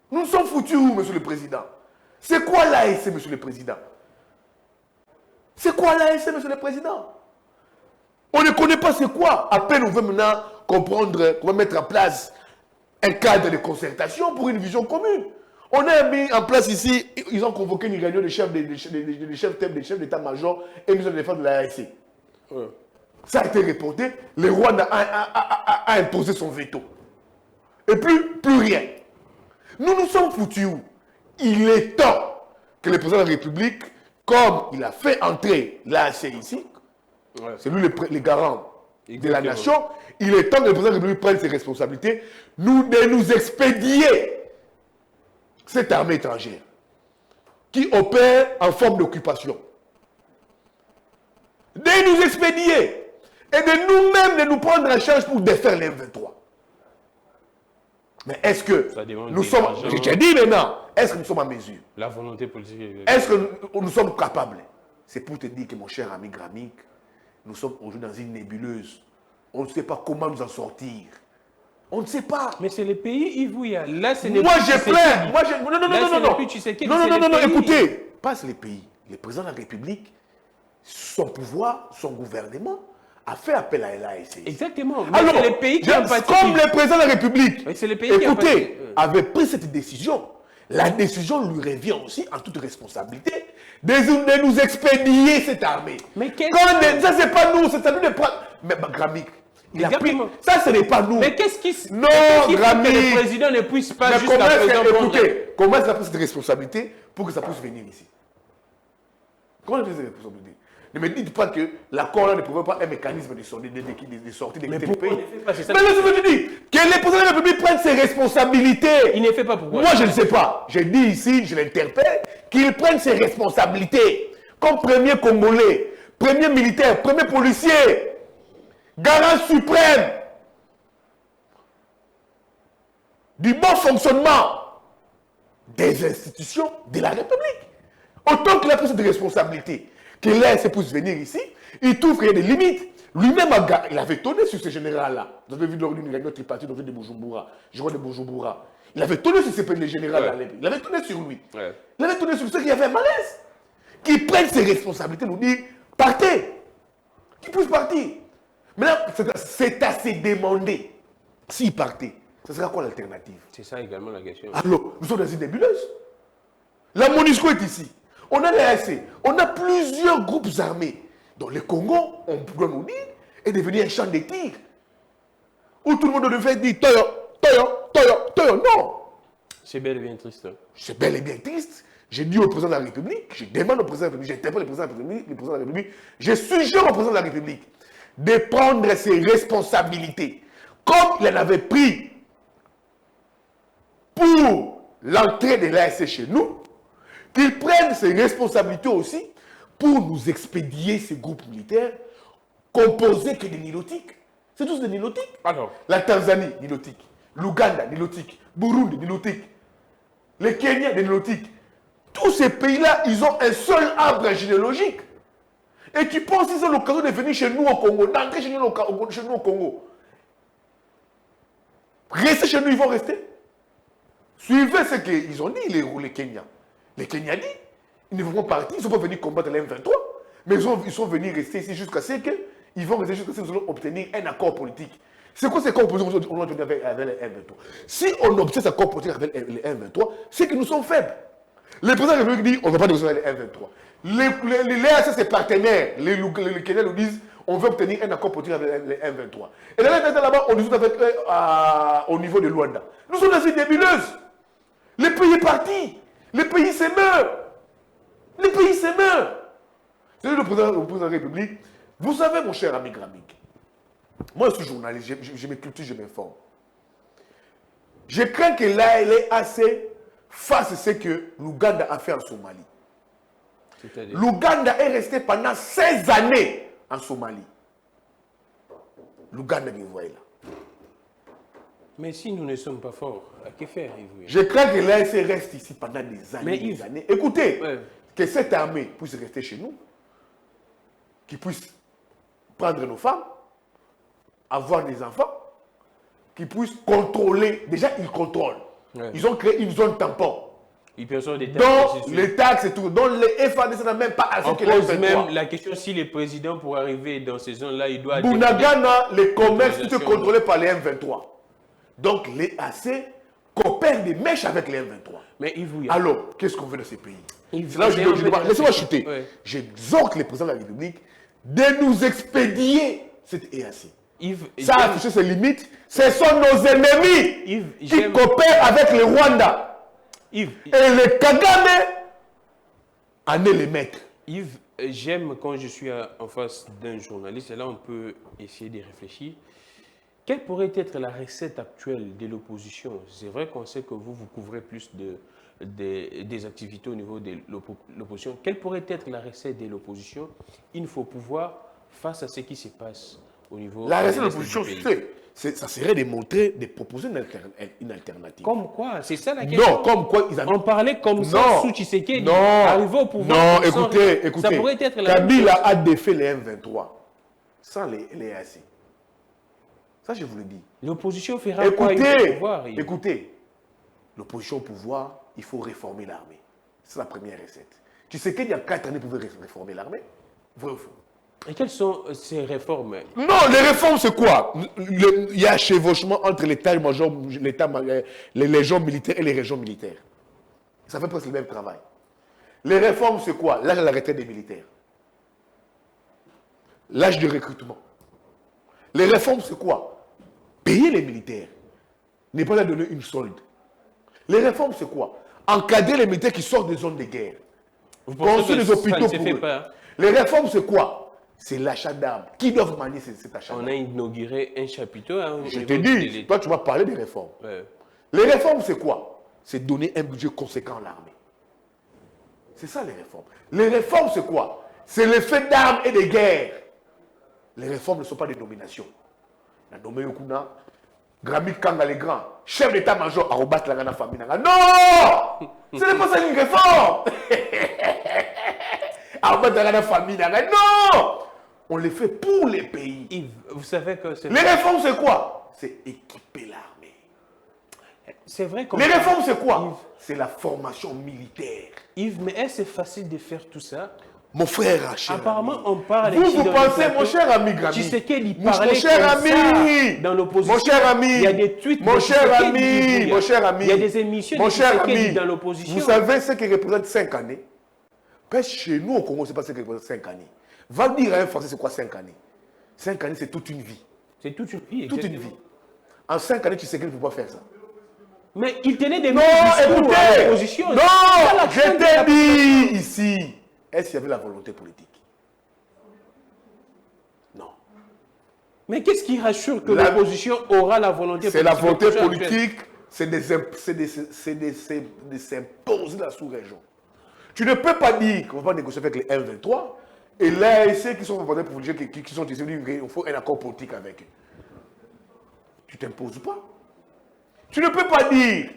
Speaker 2: Nous nous sommes foutus où, monsieur le président? C'est quoi l'AEC, monsieur le président? C'est quoi l'AEC, monsieur le président? On ne connaît pas c'est quoi. À peine on veut maintenant comprendre, on va mettre en place un cadre de concertation pour une vision commune. On a mis en place ici, ils ont convoqué une réunion des chefs d'état-major et ministres de défense de l'AEC.
Speaker 1: Ouais.
Speaker 2: Ça a été reporté, le roi a imposé son veto. Et plus rien. Nous nous sommes foutus où? Il est temps que le président de la République, comme il a fait entrer l'AEC ici,
Speaker 1: Ouais.
Speaker 2: c'est lui le garant de la
Speaker 1: Exactement.
Speaker 2: nation, il est temps que le président de la République prenne ses responsabilités, de nous expédier cette armée étrangère qui opère en forme d'occupation. De nous expédier et de nous-mêmes de nous prendre en charge pour défaire les M23. Mais est-ce que
Speaker 1: Ça demande
Speaker 2: nous
Speaker 1: des
Speaker 2: sommes,
Speaker 1: argent.
Speaker 2: j'ai dit maintenant, est-ce que nous sommes en mesure?
Speaker 1: La volonté politique.
Speaker 2: Est-ce que nous sommes capables? C'est pour te dire que mon cher ami Gramik, nous sommes aujourd'hui dans une nébuleuse. On ne sait pas comment nous en sortir. On ne sait pas.
Speaker 1: Mais c'est les pays, Ivouya. Là, c'est
Speaker 2: Moi, je plains. Moi, non, non, non,
Speaker 1: Là,
Speaker 2: non,
Speaker 1: c'est
Speaker 2: non,
Speaker 1: le plus Tshisekedi,
Speaker 2: non,
Speaker 1: c'est
Speaker 2: non,
Speaker 1: les
Speaker 2: non, non,
Speaker 1: pays.
Speaker 2: écoutez, pas les pays. Le président de la République, son pouvoir, son gouvernement, a fait appel à l'AEC.
Speaker 1: Exactement. Mais
Speaker 2: Alors,
Speaker 1: c'est les pays qui ont pâti.
Speaker 2: comme le président de la République,
Speaker 1: Oui, c'est les pays qui ont
Speaker 2: écoutez,
Speaker 1: pâti.
Speaker 2: avait pris cette décision, la décision lui revient aussi en toute responsabilité de nous expédier cette armée.
Speaker 1: Mais qu'est-ce
Speaker 2: Ça, c'est pas nous, c'est à nous de prendre. Mais Gramik, il a pris.
Speaker 1: Exactement.
Speaker 2: Ça, ce n'est pas nous.
Speaker 1: Mais qu'est-ce qui
Speaker 2: Non,
Speaker 1: qu'est-ce qui fait que
Speaker 2: Gramik.
Speaker 1: le président ne puisse pas
Speaker 2: Mais
Speaker 1: jusqu'à
Speaker 2: comment est-ce
Speaker 1: présent
Speaker 2: que,
Speaker 1: prendre...
Speaker 2: écoutez, comment est-ce qu'il a pris cette responsabilité pour que ça puisse venir ici? Comment il a pris cette responsabilité? Ne me dites pas que l'accord là ne pouvait pas un mécanisme de sortie de
Speaker 1: Mais
Speaker 2: quitter le
Speaker 1: pourquoi
Speaker 2: pays.
Speaker 1: il ne fait pas? C'est ça
Speaker 2: Mais
Speaker 1: que-
Speaker 2: là, je veux dire que le président de la République prenne ses responsabilités.
Speaker 1: Il ne fait pas pourquoi?
Speaker 2: Moi, je ne sais pas. Je dis ici, je l'interpelle, qu'il prenne ses responsabilités. Comme premier Congolais, premier militaire, premier policier, garant suprême du bon fonctionnement des institutions de la République. Autant qu'il a pris cette responsabilité, que l'AEC puisse venir ici, il trouve qu'il y a des limites. Lui-même, il avait tourné sur ce général-là. Vous avez vu lors d'une réunion tripartite de Bujumbura, je crois de Bujumbura. Il avait tourné sur ce général-là.
Speaker 1: Ouais.
Speaker 2: Il avait tourné sur lui.
Speaker 1: Ouais.
Speaker 2: Il avait tourné sur ceux qui avaient un malaise. Qu'il prenne ses responsabilités, nous dire, partez. Qu'il puisse partir. Maintenant, c'est à se demander, s'il partait, ce sera quoi l'alternative?
Speaker 1: C'est ça également la question.
Speaker 2: Alors, nous sommes dans une nébuleuse. La MONUSCO est ici. On a l'AEC. On a plusieurs groupes armés. Dans le Congo, on doit nous dire, est devenu un champ de tir. Où tout le monde devait dire Toyo, Toyo, Toyo, Toyo. Non.
Speaker 1: C'est bel et bien triste.
Speaker 2: C'est bel et bien triste. J'ai dit au président de la République, je demande au président de la République, j'interpelle le président de la République, je suggère au président de la République de prendre ses responsabilités, comme il en avait pris pour l'entrée de l'AEC chez nous, qu'il prenne ses responsabilités aussi pour nous expédier ces groupes militaires composés que des nilotiques. C'est tous des nilotiques.
Speaker 1: Alors,
Speaker 2: La Tanzanie, nilotique. L'Ouganda, nilotique. Burundi, nilotique. Le Kenya, des nilotiques. Tous ces pays-là, ils ont un seul arbre généalogique. Et tu penses qu'ils ont l'occasion de venir chez nous au Congo, d'entrer chez nous au Congo. Rester chez nous, ils vont rester. Suivez ce qu'ils ont dit, les Kenyans. Les Kenyans disent, ils ne vont pas partir, ils ne sont pas venus combattre les M23, mais ils sont venus rester ici jusqu'à ce qu'ils vont rester jusqu'à ce que nous allons obtenir un accord politique. C'est quoi cet accord politique qu'on va obtenir avec les M23? Si on obtient cet accord politique avec les M23, c'est que nous sommes faibles. Le président de la République dit, on ne va pas négocier avec les M23. Les AS, ses partenaires, les Kenyans nous disent, on veut obtenir un accord politique avec les M23. Et là-bas, on discute avec eux au niveau de Luanda. Nous sommes dans une nébuleuse. Le pays est parti. Les pays se meurent. Les pays se meurent. C'est le président de la République. Vous savez, mon cher ami Gramik, moi je suis journaliste, je me cultive, je m'informe. Je crains que l'ALAC fasse ce que l'Ouganda a fait en Somalie. L'Ouganda est resté pendant 16 années en Somalie. L'Ouganda, vous voyez là.
Speaker 1: Mais si nous ne sommes pas forts, à que faire, Yves?
Speaker 2: Je crains que l'ALAC reste ici pendant des années.
Speaker 1: Mais
Speaker 2: des années. Écoutez, que cette armée puisse rester chez nous, qu'il puisse prendre nos femmes, avoir des enfants, qu'ils puissent contrôler. Déjà, ils contrôlent. Ouais. Ils ont créé une zone tampon.
Speaker 1: Ils perçoivent des taxes.
Speaker 2: Donc, les taxes et tout. Donc, les FAD, ça n'a même pas assez
Speaker 1: que les pose même la question si les présidents, pour arriver dans ces zones-là, ils doivent...
Speaker 2: Bunagana, les commerces sont contrôlés par les M23. Donc, les AC coopèrent des mèches avec les M23.
Speaker 1: Mais Yves,
Speaker 2: alors, qu'est-ce qu'on veut dans ces pays? C'est là où je dis, laissez-moi chuter. Ouais. J'exhorte les présidents de la République de nous expédier cette EAC.
Speaker 1: Yves,
Speaker 2: ça a affiché ses limites. Ce sont nos ennemis qui coopèrent avec le Rwanda.
Speaker 1: Yves,
Speaker 2: et le Kagame en est le maître.
Speaker 1: Yves, j'aime quand je suis en face d'un journaliste, et là on peut essayer de réfléchir. Quelle pourrait être la recette actuelle de l'opposition? C'est vrai qu'on sait que vous couvrez plus des activités au niveau de l'opposition. Quelle pourrait être la recette de l'opposition? Il faut pouvoir face à ce qui se passe au niveau...
Speaker 2: La recette de l'opposition, ça serait de montrer, de proposer une alternative.
Speaker 1: Comme quoi? C'est ça la question.
Speaker 2: Non, comme quoi ils avaient...
Speaker 1: On parlait comme ça sous Tshisekedi.
Speaker 2: Non,
Speaker 1: arrivé au pouvoir.
Speaker 2: Non, écoutez.
Speaker 1: Ça pourrait être la
Speaker 2: Kabila a défait les M23 sans les AC. Ça, je vous le dis.
Speaker 1: L'opposition fera quoi au pouvoir?
Speaker 2: Écoutez, l'opposition au pouvoir, il faut réformer l'armée. C'est la première recette. Tu sais qu'il y a 4 années pour réformer l'armée? Vrai ou faux?
Speaker 1: Et quelles sont ces réformes?
Speaker 2: Non, les réformes, c'est quoi? Il y a chevauchement entre l'état-major, les légions militaires et les régions militaires. Ça fait presque le même travail. Les réformes, c'est quoi? L'âge de la retraite des militaires. L'âge de recrutement. Les réformes, c'est quoi? Payer les militaires. Ne pas leur donner une solde. Les réformes, c'est quoi? Encadrer les militaires qui sortent des zones de guerre. Construire des hôpitaux pour eux. Les réformes, c'est quoi? C'est l'achat d'armes. Qui doivent manier cet achat d'armes?
Speaker 1: On a inauguré un chapiteau. Hein,
Speaker 2: je te dis, toi, tu vas parler des réformes. Ouais. Les réformes, c'est quoi? C'est donner un budget conséquent à l'armée. C'est ça, les réformes. Les réformes, c'est quoi? C'est le fait d'armes et de guerres. Les réformes ne sont pas des nominations. La nommé Yokuna, Gramik Kanga les grands, chef d'état-major à rebattre la famille. Non! Ce n'est pas ça une réforme! À rebattre la famille. Non! On les fait pour les pays.
Speaker 1: Yves, vous savez que
Speaker 2: les réformes, c'est quoi? C'est équiper l'armée.
Speaker 1: C'est vrai.
Speaker 2: Les réformes, c'est quoi? C'est la formation militaire.
Speaker 1: Yves, mais est-ce facile de faire tout ça?
Speaker 2: Mon frère, cher
Speaker 1: apparemment, on parle...
Speaker 2: Vous pensez, mon cher ami Gramik.
Speaker 1: Tu sais qu'il parlait
Speaker 2: mon cher ami,
Speaker 1: dans l'opposition.
Speaker 2: Mon cher ami.
Speaker 1: Il y a des tweets.
Speaker 2: Mon cher ami. Mon cher ami.
Speaker 1: Il y a des émissions
Speaker 2: mon cher ami,
Speaker 1: dans l'opposition.
Speaker 2: Vous savez ce qui représente 5 années? Parce que chez nous, au Congo, ce n'est pas ce qui représente 5 années. Va dire à un Français, c'est quoi 5 années? 5 années, c'est toute une vie.
Speaker 1: C'est toute une vie.
Speaker 2: Toute une vie. En 5 années, tu sais qu'il ne peut pas faire ça.
Speaker 1: Mais il tenait des
Speaker 2: mots à
Speaker 1: l'opposition.
Speaker 2: Non, je t'ai dit ici. Est-ce qu'il y avait la volonté politique? Non.
Speaker 1: Mais qu'est-ce qui rassure que l'opposition aura la volonté politique?
Speaker 2: C'est la volonté politique, c'est de s'imposer la sous-région. Tu ne peux pas dire qu'on va négocier avec les M23 et l'AEC qui sont volontés politiques, qui sont ici, il faut un accord politique avec eux. Tu ne t'imposes pas. Tu ne peux pas dire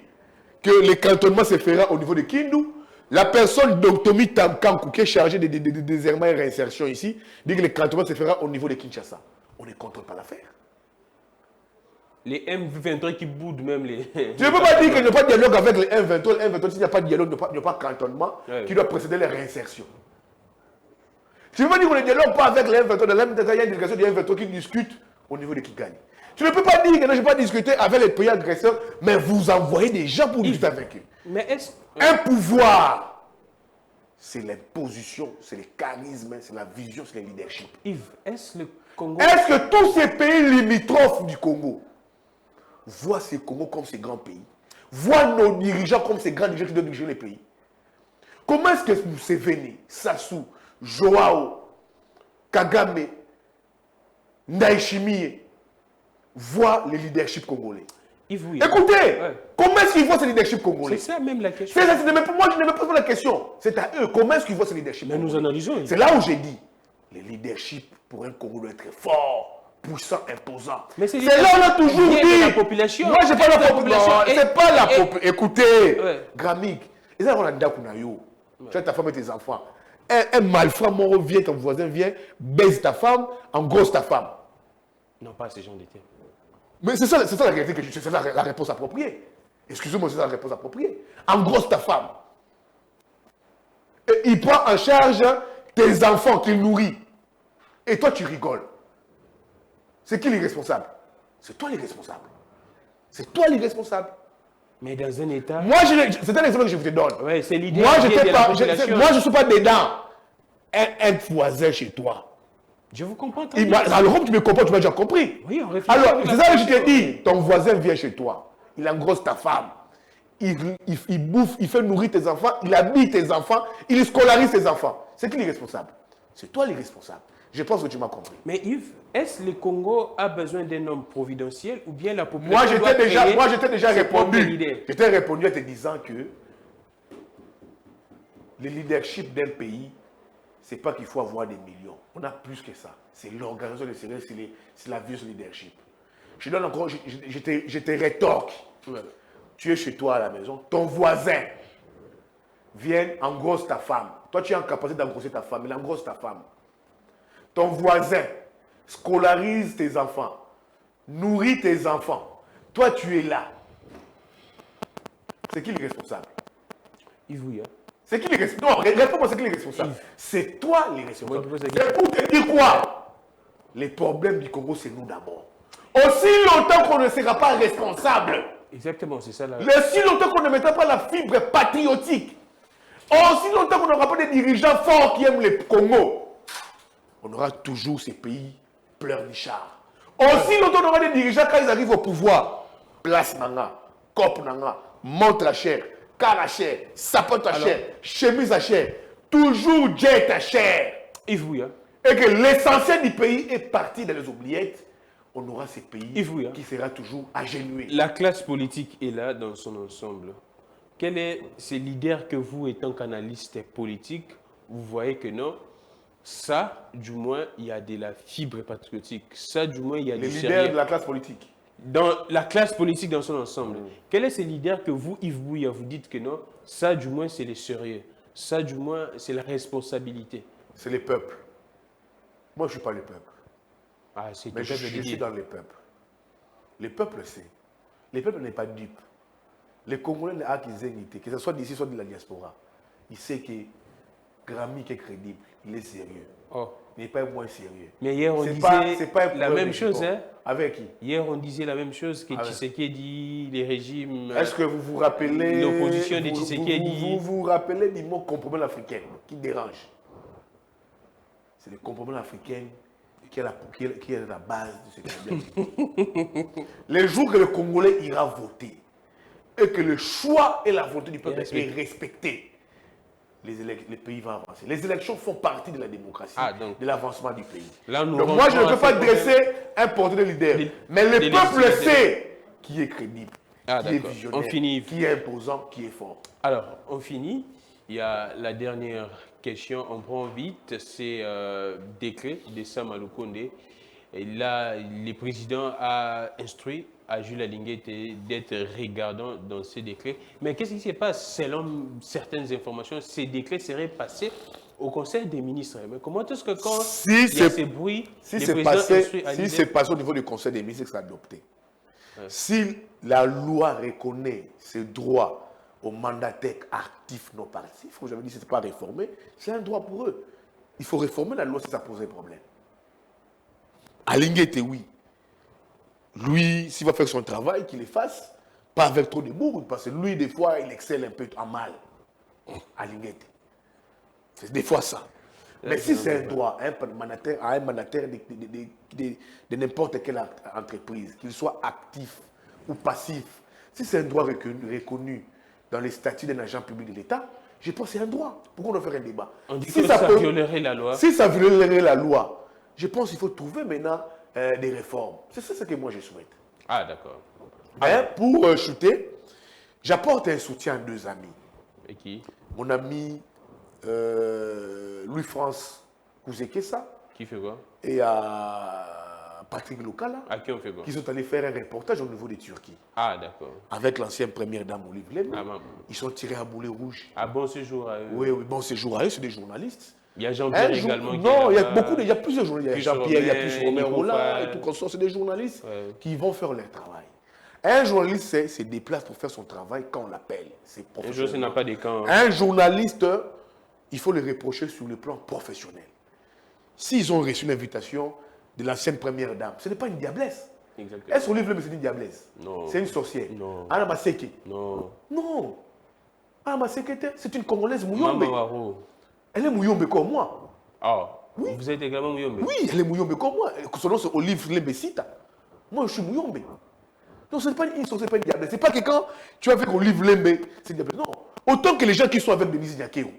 Speaker 2: que le cantonnement se fera au niveau de Kindu. La personne d'Octomi Tamkankou qui est chargée de désarmement et réinsertion ici, dit que le cantonnement se fera au niveau de Kinshasa. On ne contrôle pas l'affaire.
Speaker 1: Les M23 qui boudent même les...
Speaker 2: Tu ne peux pas dire qu'il n'y a pas de dialogue avec les M23. Les M23, s'il n'y a pas de dialogue, il n'y a pas de cantonnement qui doit précéder les réinsertions. Tu ne peux pas dire qu'on ne dialogue pas avec les M23. Dans la même temps, il y a une délégation des M23 qui discute au niveau de Kigali. Tu ne peux pas dire que je ne vais pas discuter avec les pays agresseurs, mais vous envoyez des gens pour discuter avec eux.
Speaker 1: Mais est-ce...
Speaker 2: Un pouvoir, c'est l'imposition, c'est le charisme, c'est la vision, c'est le leadership.
Speaker 1: Yves, est-ce le Congo...
Speaker 2: Est-ce que tous ces pays limitrophes du Congo voient ce Congo comme ces grands pays? Voient nos dirigeants comme ces grands dirigeants qui doivent diriger les pays? Comment est-ce que Museveni, Sassou, Joao, Kagame, Ndayishimiye voient le leadership congolais? Écoutez, comment est-ce qu'ils voient ce leadership congolais?
Speaker 1: C'est ça même la question.
Speaker 2: Moi, je ne me pose pas la question. C'est à eux. Comment est-ce qu'ils voient ce leadership congolais?
Speaker 1: Mais nous analysons.
Speaker 2: C'est là où j'ai dit, le leadership pour un Congo doit être fort, puissant, imposant.
Speaker 1: Mais c'est
Speaker 2: là où on a toujours dit.
Speaker 1: La population.
Speaker 2: Moi, je n'ai pas la population. C'est pas la population. Écoutez,
Speaker 1: ouais.
Speaker 2: Gramig, et ça, on a dit tu as ta femme et tes enfants. Un malfrat mort vient, ton voisin vient, baise ta femme, engrosse ta femme.
Speaker 1: Non, pas ces gens d'été.
Speaker 2: Mais c'est ça la réalité, c'est la réponse appropriée. Excusez-moi, c'est ça la réponse appropriée. Engrosse ta femme. Et il prend en charge tes enfants qu'il nourrit. Et toi, tu rigoles. C'est qui l'irresponsable? C'est toi l'irresponsable. C'est toi l'irresponsable.
Speaker 1: Mais dans un état...
Speaker 2: Moi, c'est un exemple que je vous donne.
Speaker 1: Ouais, c'est l'idée.
Speaker 2: Moi, je ne suis pas dedans. Un voisin chez toi.
Speaker 1: Je vous comprends.
Speaker 2: Alors, comme tu me comprends, tu m'as déjà compris.
Speaker 1: Oui, on réfléchit.
Speaker 2: Alors, c'est ça que je t'ai dit. Ton voisin vient chez toi. Il engrosse ta femme. Il bouffe, il fait nourrir tes enfants, il habille tes enfants, il scolarise tes enfants. C'est qui l'irresponsable? C'est toi l'irresponsable. Je pense que tu m'as compris.
Speaker 1: Mais Yves, est-ce que le Congo a besoin d'un homme providentiel ou bien la population
Speaker 2: Moi, j'étais déjà répondu. J'étais répondu en te disant que le leadership d'un pays, ce n'est pas qu'il faut avoir des millions. On a plus que ça. C'est l'organisation des services, c'est la vieux leadership. Je donne encore, je te rétorque. Ouais. Tu es chez toi à la maison, ton voisin vient, engrosse ta femme. Toi, tu es en capacité d'engrosser ta femme, il engrosse ta femme. Ton voisin scolarise tes enfants, nourrit tes enfants. Toi, tu es là. C'est qui le responsable?
Speaker 1: Yves, oui.
Speaker 2: C'est qui le responsable? Non, réponds-moi, c'est qui le responsable? C'est toi le responsable. C'est pour te dire quoi? Les problèmes du Congo, c'est nous d'abord. Aussi longtemps qu'on ne sera pas responsable.
Speaker 1: Exactement, c'est ça là.
Speaker 2: Aussi longtemps qu'on ne mettra pas la fibre patriotique. Aussi longtemps qu'on n'aura pas des dirigeants forts qui aiment le Congo. On aura toujours ces pays pleurnichards. Aussi longtemps qu'on aura des dirigeants quand ils arrivent au pouvoir. Place Nanga, Cop Nanga, montre à chair, car à chair, sapote à chair, chemise à chair, toujours jet à chair.
Speaker 1: Et vous, hein?
Speaker 2: Et que l'essentiel du pays est parti dans les oubliettes. On aura ces pays
Speaker 1: hein?
Speaker 2: qui sera toujours agenouillé.
Speaker 1: La classe politique est là dans son ensemble. Quel est ce leader que vous, étant qu'analyste politique, vous voyez que non, ça, du moins, il y a de la fibre patriotique. Ça, du moins, il y a
Speaker 2: les leaders de la classe politique.
Speaker 1: Dans la classe politique dans son ensemble. Quel est ce leader que vous, Yves Bouya, vous dites que non, ça, du moins, c'est le sérieux. Ça, du moins, c'est la responsabilité.
Speaker 2: C'est les peuples. Moi, je ne suis pas le peuple.
Speaker 1: Ah, c'est
Speaker 2: mais je suis dans les peuples. Les peuples, c'est. Les peuples n'est pas dupes. Les Congolais n'ont qu'ils aient que ce soit d'ici, soit de la diaspora. Il sait que Gramig est crédible, il est sérieux.
Speaker 1: Oh.
Speaker 2: Il n'est pas moins sérieux.
Speaker 1: Mais hier, on disait la même chose. Hein?
Speaker 2: Avec qui?
Speaker 1: Hier, on disait la même chose que Tshisekedi, les régimes.
Speaker 2: Est-ce que vous vous rappelez
Speaker 1: l'opposition de Tshisekedi?
Speaker 2: Vous vous rappelez du mot compromis africain qui dérange? C'est le compromis africain qui est la base de ce problème. Les jours que le Congolais ira voter et que le choix et la volonté du peuple est respecté, les pays vont avancer. Les élections font partie de la démocratie, de l'avancement du pays.
Speaker 1: Là,
Speaker 2: donc moi, je ne peux pas dresser un portrait de leader. Mais le peuple sait qui est crédible, qui est visionnaire, qui est imposant, qui est fort.
Speaker 1: Alors, on finit. Il y a la dernière question, on prend vite, c'est décret de Sam Alukonde. Et là, le président a instruit à Jules Alinguete d'être regardant dans ces décrets. Mais qu'est-ce qui se passe? Selon certaines informations, ces décrets seraient passés au Conseil des ministres. Mais comment est-ce que quand il y a ces bruits,
Speaker 2: si c'est passé au niveau du Conseil des ministres, c'est adopté. Ouais. Si la loi reconnaît ces droits aux mandataires actifs non passifs, comme j'avais dit, ce n'est pas réformé, c'est un droit pour eux. Il faut réformer la loi si ça pose un problème. Alinguete, oui. Lui, s'il va faire son travail, qu'il le fasse, pas avec trop de bourre, parce que lui, des fois, il excelle un peu en mal. Alinguete. C'est des fois ça. Mais si c'est un droit à un mandataire de n'importe quelle entreprise, qu'il soit actif ou passif, si c'est un droit reconnu dans les statuts d'un agent public de l'État, Je pense que c'est un droit. Pourquoi on doit faire un débat?
Speaker 1: On dit que ça violerait la loi.
Speaker 2: Si ça violerait la loi, je pense qu'il faut trouver maintenant des réformes. C'est ça ce que moi je souhaite.
Speaker 1: Ah, d'accord.
Speaker 2: Pour chuter, j'apporte un soutien à 2 amis.
Speaker 1: Et qui?
Speaker 2: Mon ami Louis-France Kouzekessa.
Speaker 1: Qui fait quoi?
Speaker 2: Et à Patrick Lokala.
Speaker 1: À qui on fait quoi?
Speaker 2: Qui sont allés faire un reportage au niveau de Turquie.
Speaker 1: Ah, d'accord.
Speaker 2: Avec l'ancienne première dame Olive Lem.
Speaker 1: Ah,
Speaker 2: ils sont tirés à boulet rouge.
Speaker 1: Ah, bon séjour à eux.
Speaker 2: Oui, bon séjour à eux, c'est des journalistes.
Speaker 1: Il y a Jean-Pierre également.
Speaker 2: Non, il y a plusieurs journalistes. Il y a Jean-Pierre, il y a plus Romain Roland et tout comme ça. C'est des journalistes qui vont faire leur travail. Un journaliste se déplace pour faire son travail quand on l'appelle. C'est professionnel.
Speaker 1: Un journaliste n'a pas des camps.
Speaker 2: Un journaliste, il faut le reprocher sur le plan professionnel. S'ils ont reçu l'invitation de l'ancienne première dame, ce n'est pas une diablesse.
Speaker 1: Exactement.
Speaker 2: Est-ce qu'Olive Lem, c'est une diablesse?
Speaker 1: Non.
Speaker 2: C'est une sorcière.
Speaker 1: Non.
Speaker 2: Anna Maseke?
Speaker 1: Non.
Speaker 2: Non. Anna Maseke, c'est une Congolaise Mouyombe.
Speaker 1: Maman Waro.
Speaker 2: Elle est Mouyombe comme moi.
Speaker 1: Ah,
Speaker 2: oui.
Speaker 1: Vous êtes également Mouyombe?
Speaker 2: Oui, elle est Mouyombe comme moi. Son nom, c'est Olive Lem Sita. Moi, je suis Mouyombe. Non, ce n'est pas une sorcière, ce n'est pas une diablesse. Ce n'est pas que quand tu es avec Olive Lem, c'est une diablesse. Non. Autant que les gens qui sont avec Denise Nyakero.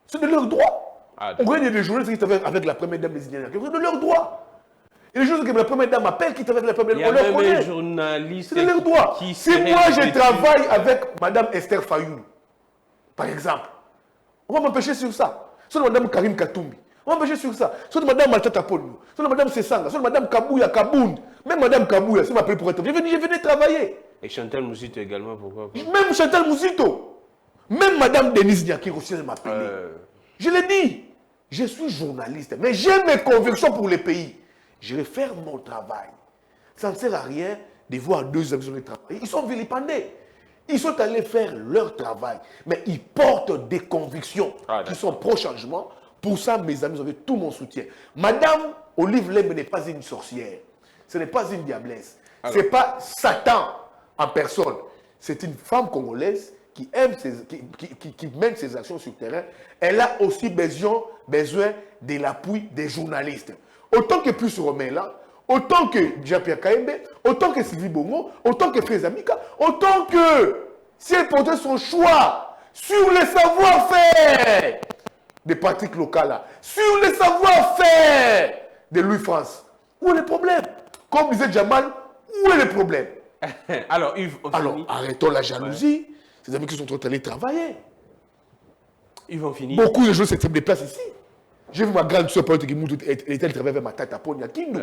Speaker 2: C'est de leur droit.
Speaker 1: Ah,
Speaker 2: on gagne des journalistes qui étaient avec la première dame des Indiens. C'est de leur droit. Et les choses que la première dame appelle, qui est avec la première dame, on leur connaît. C'est de leur droit. Si moi je travaille avec Madame Esther Fayoulou, par exemple, on va m'empêcher sur ça. Sur Madame Karim Katoumbi, on va m'empêcher sur ça. Sur Madame Maltata Polo, sur Madame Sessanga, sur Madame Kabouya Kabound, même Madame Kabouya, si m'appelle pour être. Je venais travailler.
Speaker 1: Et Chantal Mouzito également, pourquoi pas?
Speaker 2: Même Chantal Mouzito, même Madame Denise Nyakiro aussi, elle m'appelait. Je l'ai dit, je suis journaliste, mais j'ai mes convictions pour le pays. Je vais faire mon travail. Ça ne sert à rien de voir 2 amis sur le travail. Ils sont vilipendés. Ils sont allés faire leur travail, mais ils portent des convictions qui sont pro-changement. Pour ça, mes amis, vous avez tout mon soutien. Madame Olive Lem n'est pas une sorcière. Ce n'est pas une diablesse. Ce n'est pas Satan en personne. C'est une femme congolaise qui aime qui mène ses actions sur le terrain. Elle a aussi besoin de l'appui des journalistes. Autant que Plus Romain là, autant que Jean-Pierre Kaembe, autant que Sylvie Bongo, autant que Fréz Amika, autant que si elle portait son choix sur le savoir-faire de Patrick Lokala, sur le savoir-faire de Louis-France. Où est le problème? Comme disait Jamal, où est le problème?
Speaker 1: Alors, Yves,
Speaker 2: arrêtons la jalousie. Ces amis qui sont en train de travailler.
Speaker 1: Ils vont finir.
Speaker 2: Beaucoup de gens se déplacent ici. J'ai vu ma grande soeur, elle travaille avec ma tata Ponya Kindu.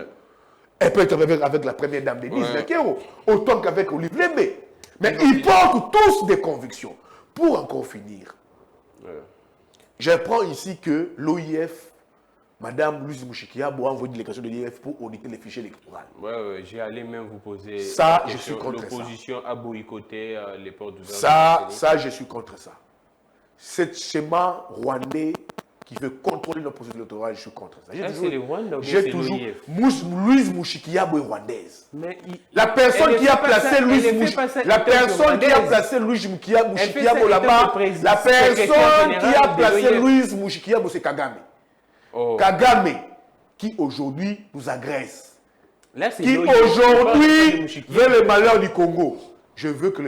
Speaker 2: Elle peut travailler avec la première dame Denise Nyakero, autant qu'avec Olive Lembe. Mais ils portent tous des convictions. Pour encore finir, j'apprends ici que l'OIF, Madame Louise Mouchikiabo, a envoyé une délégation de l'OIF pour auditer les fichiers électoraux.
Speaker 1: Oui, j'ai allé même vous poser
Speaker 2: ça, je suis contre ça.
Speaker 1: L'opposition a boycotté les portes d'ouverture.
Speaker 2: Ça, je suis contre ça. Ce schéma rwandais qui veut contrôler notre processus électoral, je suis contre ça. J'ai toujours Louise Mouchikiabo est rwandaise. La personne qui a placé Louise Mouchikiabo là-bas, la personne qui a placé Louise Mouchikiabo, c'est Kagame. Kagame, qui aujourd'hui nous agresse. Qui aujourd'hui veut le malheur du Congo. Je veux que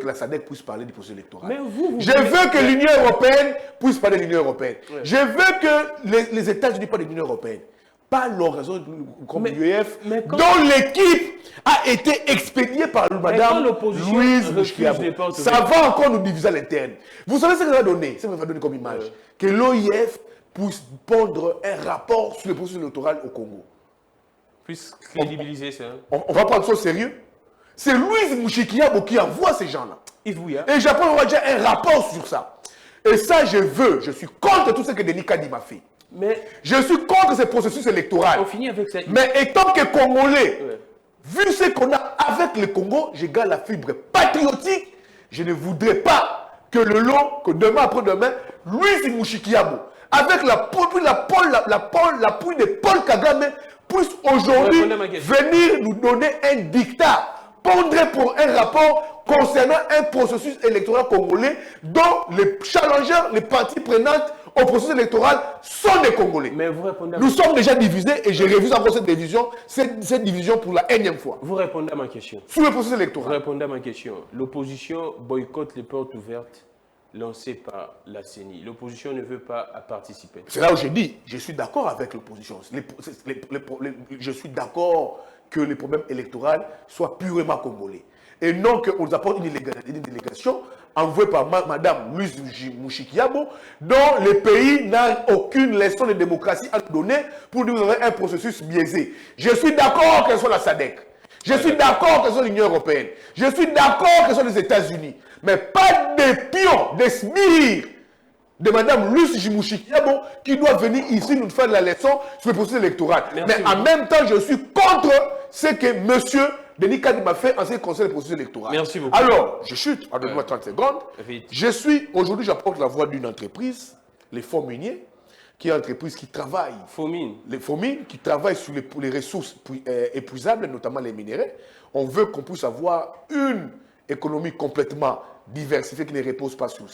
Speaker 2: la SADC puisse parler du processus électoral. Je veux que l'Union européenne puisse parler de l'Union européenne. Je veux que les États-Unis parlent de l'Union européenne. Pas l'organisation comme l'UEF, dont l'équipe a été expédiée par Madame Louise Mouchikiabo. Ça va encore nous diviser à l'interne. Vous savez ce que ça va donner? Ça va donner comme image. Que l'OIF puisse pondre un rapport sur le processus électoral au Congo.
Speaker 1: Puisse crédibiliser ça.
Speaker 2: On va prendre ça au sérieux. C'est Louise Mouchikiabo qui envoie ces gens-là.
Speaker 1: Et
Speaker 2: Japon aura déjà un rapport sur ça. Et ça, je suis contre tout ce que Denis Kadi m'a fait. Je suis contre ce processus électoral.
Speaker 1: On finit avec ça.
Speaker 2: Mais étant que Congolais, vu ce qu'on a avec le Congo, je garde la fibre patriotique. Je ne voudrais pas que que demain après-demain, Louise Mouchikiabo, avec l'appui de Paul Kagame, puisse aujourd'hui venir nous donner un dictat. Pondre pour un rapport concernant un processus électoral congolais dont les challengeurs, les parties prenantes au processus électoral sont des Congolais.
Speaker 1: Mais vous répondez à
Speaker 2: Nous sommes déjà divisés et j'ai revu encore cette division pour la énième fois.
Speaker 1: Vous répondez à ma question.
Speaker 2: Sur le processus
Speaker 1: Vous
Speaker 2: électoral.
Speaker 1: répondez à ma question. L'opposition boycotte les portes ouvertes lancées par la CENI. L'opposition ne veut pas participer.
Speaker 2: C'est là où j'ai dit, je suis d'accord avec l'opposition. Je suis d'accord que les problèmes électoraux soient purement congolais. Et non qu'on nous apporte une délégation envoyée par Mme Louise Mouchikiabo, dont le pays n'a aucune leçon de démocratie à nous donner pour nous donner un processus biaisé. Je suis d'accord qu'elle soit la SADC. Je suis d'accord qu'elle soit l'Union européenne. Je suis d'accord qu'elle soit les États-Unis. Mais pas des pions, des sbires de Mme Lucie Mouchikiabo qui doit venir ici nous faire la leçon sur le processus électoral.
Speaker 1: Merci
Speaker 2: Mais en même temps, je suis contre ce que M. Denis Kadi m'a fait en ce qui concerne le processus électoral.
Speaker 1: Merci beaucoup.
Speaker 2: Alors, je chute, en donne-moi 30 secondes.
Speaker 1: Vite.
Speaker 2: Aujourd'hui, j'apporte la voix d'une entreprise, les fonds miniers, qui est une entreprise qui travaille.
Speaker 1: Fomine.
Speaker 2: Les fonds mines qui travaillent sur les ressources épuisables, notamment les minéraux. On veut qu'on puisse avoir une économie complètement diversifiée qui ne repose pas sur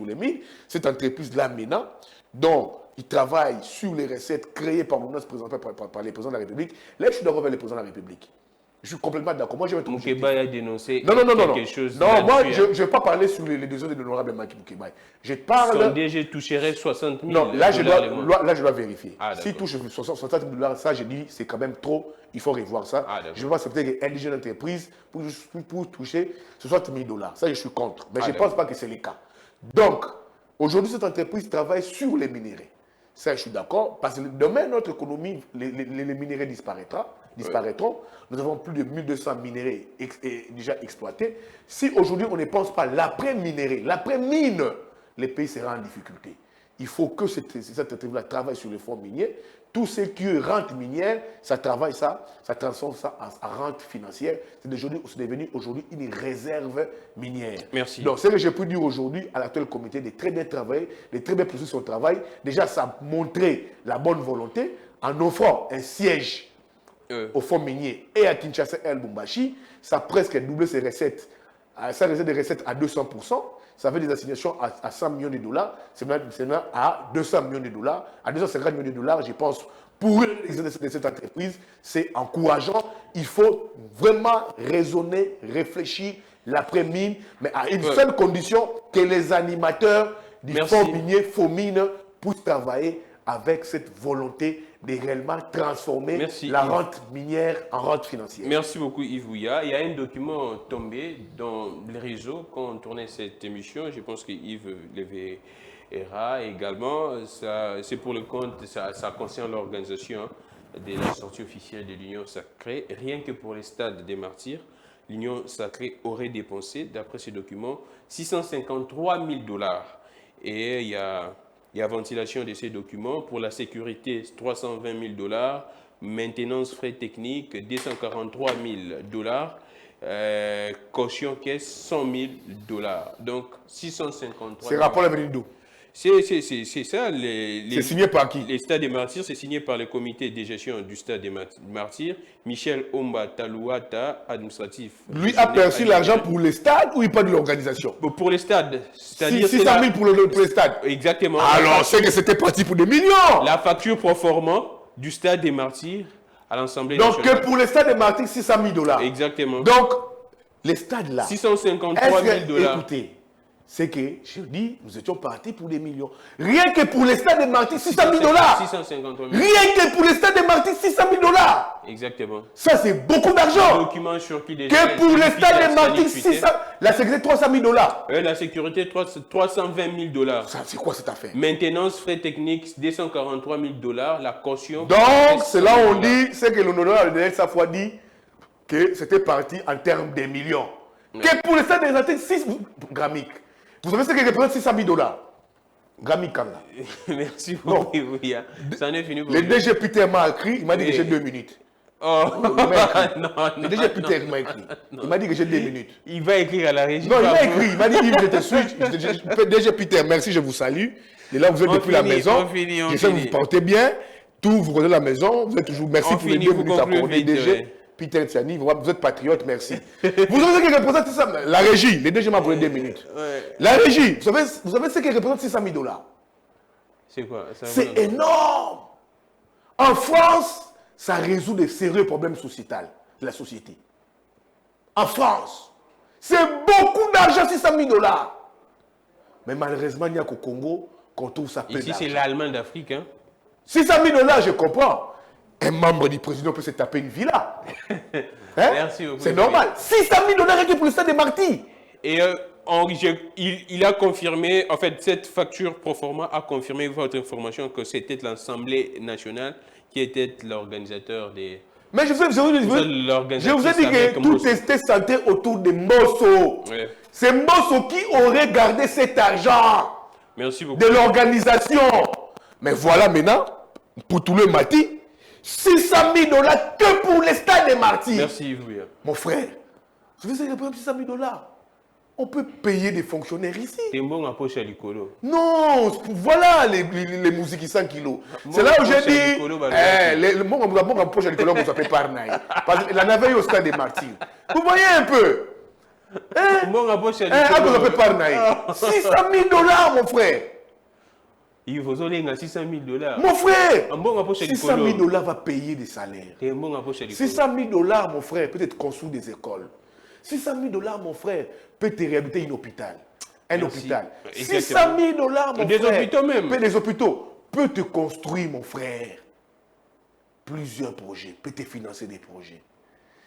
Speaker 2: les mines. Cette entreprise-là, maintenant, dont il travaille sur les recettes créées par l'ordonnance présentée par les présidents de la République. Là, je suis d'accord avec les présidents de la République. Je suis complètement d'accord. Moi, je vais être
Speaker 1: Moukeba a dénoncé
Speaker 2: quelque
Speaker 1: chose.
Speaker 2: Non, moi, je ne vais pas parler sur les décisions de l'honorable Maki Moukeba. Je parle.
Speaker 1: Son DG toucherait 60 000
Speaker 2: Non, là, je
Speaker 1: $.
Speaker 2: dois vérifier.
Speaker 1: Ah,
Speaker 2: s'il touche 60 000 $, ça, j'ai dit, c'est quand même trop. Il faut revoir ça.
Speaker 1: Ah,
Speaker 2: je ne vais pas accepter qu'une jeune entreprise pour toucher 60 000 $. Ça, je suis contre. Mais je ne pense pas que c'est le cas. Donc, aujourd'hui, cette entreprise travaille sur les minéraux. Ça, je suis d'accord. Parce que demain, notre économie, les minéraux disparaîtront. Nous avons plus de 1200 minéraux déjà exploités. Si aujourd'hui, on ne pense pas l'après-minéraux, l'après-mine, les pays seront en difficulté. Il faut que cette entreprise-là travaille sur les fonds miniers. Tout ce qui est rente minière, ça travaille ça transforme ça en rente financière. C'est devenu aujourd'hui une réserve minière.
Speaker 1: Merci.
Speaker 2: Donc, ce que je peux dire aujourd'hui à l'actuel comité, de très bien travailler, de très bien poursuivre son travail. Déjà, ça a montré la bonne volonté en offrant un siège au fonds minier et à Kinshasa et à Lubumbashi. Ça a presque doublé ses recettes. Ça réserve des recettes à 200%. Ça fait des assignations à 100 millions de $. C'est maintenant à 200 millions de $. À 250 millions de $, je pense, pour l'exercice de cette entreprise, c'est encourageant. Il faut vraiment raisonner, réfléchir l'après-mine, mais à une seule condition, que les animateurs du fonds minier, FOMINE, puissent travailler avec cette volonté de réellement transformer la rente minière en rente financière.
Speaker 1: Merci beaucoup Yves Ouya. Il y a un document tombé dans les réseaux quand on tournait cette émission. Je pense que Yves le verra également. C'est pour le compte, ça concerne l'organisation de la sortie officielle de l'Union sacrée. Rien que pour les stades des martyrs, l'Union sacrée aurait dépensé, d'après ce document, 653 000 $. Et il y a ventilation de ces documents. Pour la sécurité, 320 000 $. Maintenance, frais techniques, 243 000 $. Caution caisse, 100 000 $. Donc, 653 000 $.
Speaker 2: C'est rapport à Venido.
Speaker 1: C'est ça.
Speaker 2: C'est signé par qui?
Speaker 1: Les stades des martyrs, c'est signé par le comité de gestion du stade des martyrs. Michel Omba Talouata, administratif.
Speaker 2: Lui a perçu l'argent pour les stades ou il parle de l'organisation?
Speaker 1: Pour les stades.
Speaker 2: 600 000 pour les stades.
Speaker 1: Exactement.
Speaker 2: Alors, c'est que c'était parti pour des millions.
Speaker 1: La facture proforma du stade des martyrs à l'Assemblée nationale.
Speaker 2: Donc, que pour les stades des martyrs, 600 000 $.
Speaker 1: Exactement.
Speaker 2: Donc, les stades là.
Speaker 1: 653 000 $.
Speaker 2: Écoutez, c'est que, je dis, nous étions partis pour des millions. Rien que pour les stades des martyrs, 600 000 $.
Speaker 1: 653 000 $.
Speaker 2: Rien que pour les stades des martyrs, 600 000 $.
Speaker 1: Exactement.
Speaker 2: Ça, c'est beaucoup d'argent.
Speaker 1: Document sur qui déjà.
Speaker 2: Que pour les stades des martyrs, 600 la sécurité, 300 000 $.
Speaker 1: La sécurité, 320 000 $.
Speaker 2: Ça, c'est quoi cette affaire?
Speaker 1: Maintenance, frais techniques, 243 000 $. La caution.
Speaker 2: Donc, c'est là où on dit, c'est que l'honorable de sa fois dit que c'était parti en termes de millions. Ouais. Que pour les stades des martyrs, 6 grammiques. Vous savez ce qui représente 600 000 $? Grammique Kanga.
Speaker 1: Merci beaucoup. Oui, ça en est fini pour
Speaker 2: le DG Peter m'a écrit, il m'a dit que j'ai 2 minutes.
Speaker 1: Oh,
Speaker 2: le DG Peter m'a écrit. Il m'a dit que j'ai 2 minutes.
Speaker 1: Il va écrire à la régie.
Speaker 2: Non, il m'a écrit. Il m'a dit Yves, je te suis. DG Peter, merci, je vous salue. Et là, vous êtes depuis la maison. Je sais que vous vous portez bien. Tout, vous connaissez la maison. Vous êtes toujours. Merci pour les 2 minutes accordées. DG Peter Tiani, vous êtes patriote, merci. Vous savez ce qui représente ça? La régie. Le DG m'a donné 2 minutes. Ouais. La régie, vous savez ce qui représente 600 000 $?
Speaker 1: C'est quoi?
Speaker 2: C'est énorme. En France, ça résout des sérieux problèmes sociétaux de la société. En France, c'est beaucoup d'argent, 600 000 $. Mais malheureusement, il n'y a qu'au Congo qu'on trouve ça peu d'argent.
Speaker 1: Ici, c'est l'Allemagne d'Afrique. Hein?
Speaker 2: 600 000 $, je comprends. Un membre du président peut se taper une villa. Hein?
Speaker 1: Merci beaucoup.
Speaker 2: C'est normal. 600 000 $ rien pour le stade des Martyrs.
Speaker 1: Et il a confirmé, en fait, cette facture pro forma a confirmé votre information que c'était l'Assemblée nationale qui était l'organisateur des...
Speaker 2: Mais je vous ai dit que tout était centré autour de Mbosso.
Speaker 1: Ouais.
Speaker 2: C'est Mbosso qui aurait gardé cet argent.
Speaker 1: Merci beaucoup.
Speaker 2: De l'organisation. Mais voilà maintenant, pour tout le Mati, 600 000 $ que pour les stades des Martyrs.
Speaker 1: Merci, vous.
Speaker 2: Mon frère, je veux dire, 600 000 $. On peut payer des fonctionnaires ici.
Speaker 1: C'est bon à poche à l'icolo.
Speaker 2: Non, voilà les musiques 100 kilos. C'est là où j'ai dit, mon poche à l'icolo, on s'appelle Parnaï. Parce que la navette au stade des Martyrs. Vous voyez un peu.
Speaker 1: Bon à poche à
Speaker 2: l'icolo. On s'appelle Parnaï. 600 000 $, mon frère.
Speaker 1: Il faut aller à 600 000 $.
Speaker 2: Mon frère,
Speaker 1: bon
Speaker 2: 600 000 $ va payer des salaires. 600 000 $, mon frère, peut être construire des écoles. 600 000 $, mon frère, peut te réhabiliter un hôpital. Un hôpital. 600 000 $, mon frère.
Speaker 1: Des hôpitaux même.
Speaker 2: Des hôpitaux. Peut te construire, mon frère, plusieurs projets. Peut te financer des projets.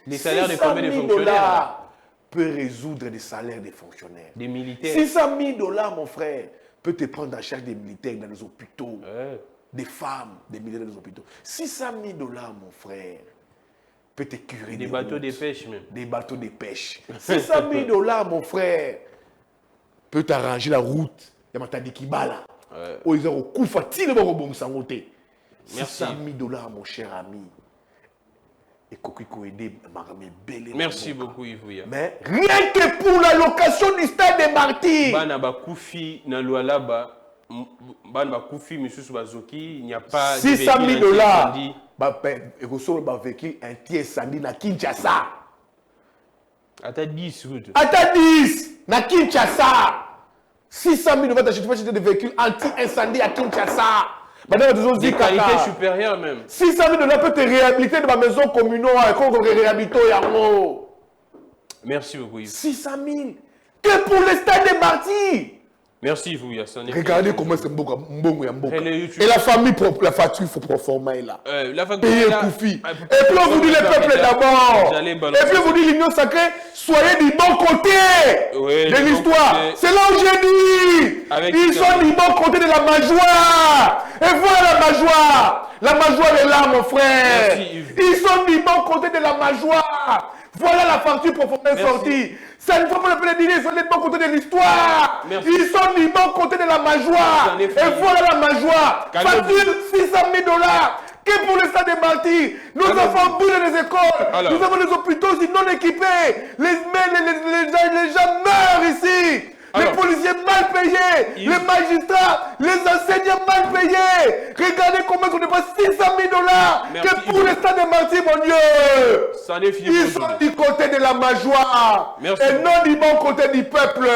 Speaker 1: Les salaires de combien de fonctionnaires?
Speaker 2: Peut résoudre des salaires des fonctionnaires.
Speaker 1: Des militaires.
Speaker 2: 600 000 $, mon frère, peut te prendre en charge des militaires dans les hôpitaux. Des femmes, des militaires dans les hôpitaux. 600 000 $, mon frère, peut te curer
Speaker 1: des bateaux de pêche même.
Speaker 2: Des bateaux de pêche. 600 000 $, mon frère, peut t'arranger la route. Il y a des Kibala. Ils ont coup fatigué de bon sangoté. 600 000 $, mon cher ami. Et Kokiko aidé Marame Bélé.
Speaker 1: Merci beaucoup, Yves.
Speaker 2: Mais rien que pour la location du stade des Martyrs.
Speaker 1: Banaba Koufi, Nalualaba, Banaba Koufi, M. Soubazoki, il n'y a pas
Speaker 2: 600 000 $. Et reçoit un véhicule anti-incendie na Kinshasa.
Speaker 1: Ata 10 routes.
Speaker 2: Ata 10 na Kinshasa. 600 000 $, tu peux acheter des véhicules anti-incendie à Kinshasa.
Speaker 1: Des qualités supérieures même.
Speaker 2: 600 000 $ peut te réhabiliter dans ma maison communale. Quand on réhabilite,
Speaker 1: merci beaucoup, Yves.
Speaker 2: 600 000 que pour le stade des Martyrs.
Speaker 1: Merci, vous, Yassane.
Speaker 2: Regardez comment c'est Mbongo. Et la famille, la facture, il faut proformer là. Payer Koufi. Et puis on vous dit le peuple d'abord. Et puis on vous dit l'union sacrée, soyez du bon côté de l'histoire. C'est là où j'ai dit. Ils sont du bon côté de la majoie. Et voilà la majoie. La majoie est là, mon frère. Ils sont du bon côté de la majoie. Voilà la facture profonde sortie. Ça ne faut pas le dire, ils sont du bon côté de l'histoire. Ils sont du bon côté de la majoie. Et voilà la majoie. Facture 600 000 $. Que pour le stade des Martyrs, nos enfants bougent les écoles. Nous avons les hôpitaux non équipés. Les gens meurent ici. Les policiers mal payés, les magistrats, les enseignants mal payés. Regardez comment on n'est pas 600 000 $ que pour le stade des Martyrs, mon Dieu. Ils sont du côté de la majoie et non du bon côté du peuple.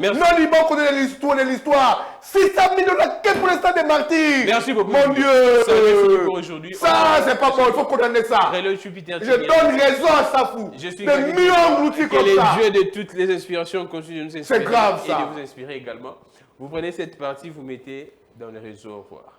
Speaker 2: Non du bon côté de l'histoire. 600 000 $ que pour le stade des Martyrs.
Speaker 1: Merci beaucoup.
Speaker 2: Mon Dieu.
Speaker 1: Ça n'est fini pour aujourd'hui.
Speaker 2: Ça, c'est pas bon. Il faut condamner ça. Je donne raison à Safou. De mieux engloutir comme ça.
Speaker 1: Que les dieux de toutes les inspirations continuent de nous inspirer.
Speaker 2: C'est grave.
Speaker 1: Et de vous inspirer également. Vous prenez cette partie, vous mettez dans le réseau. Au revoir.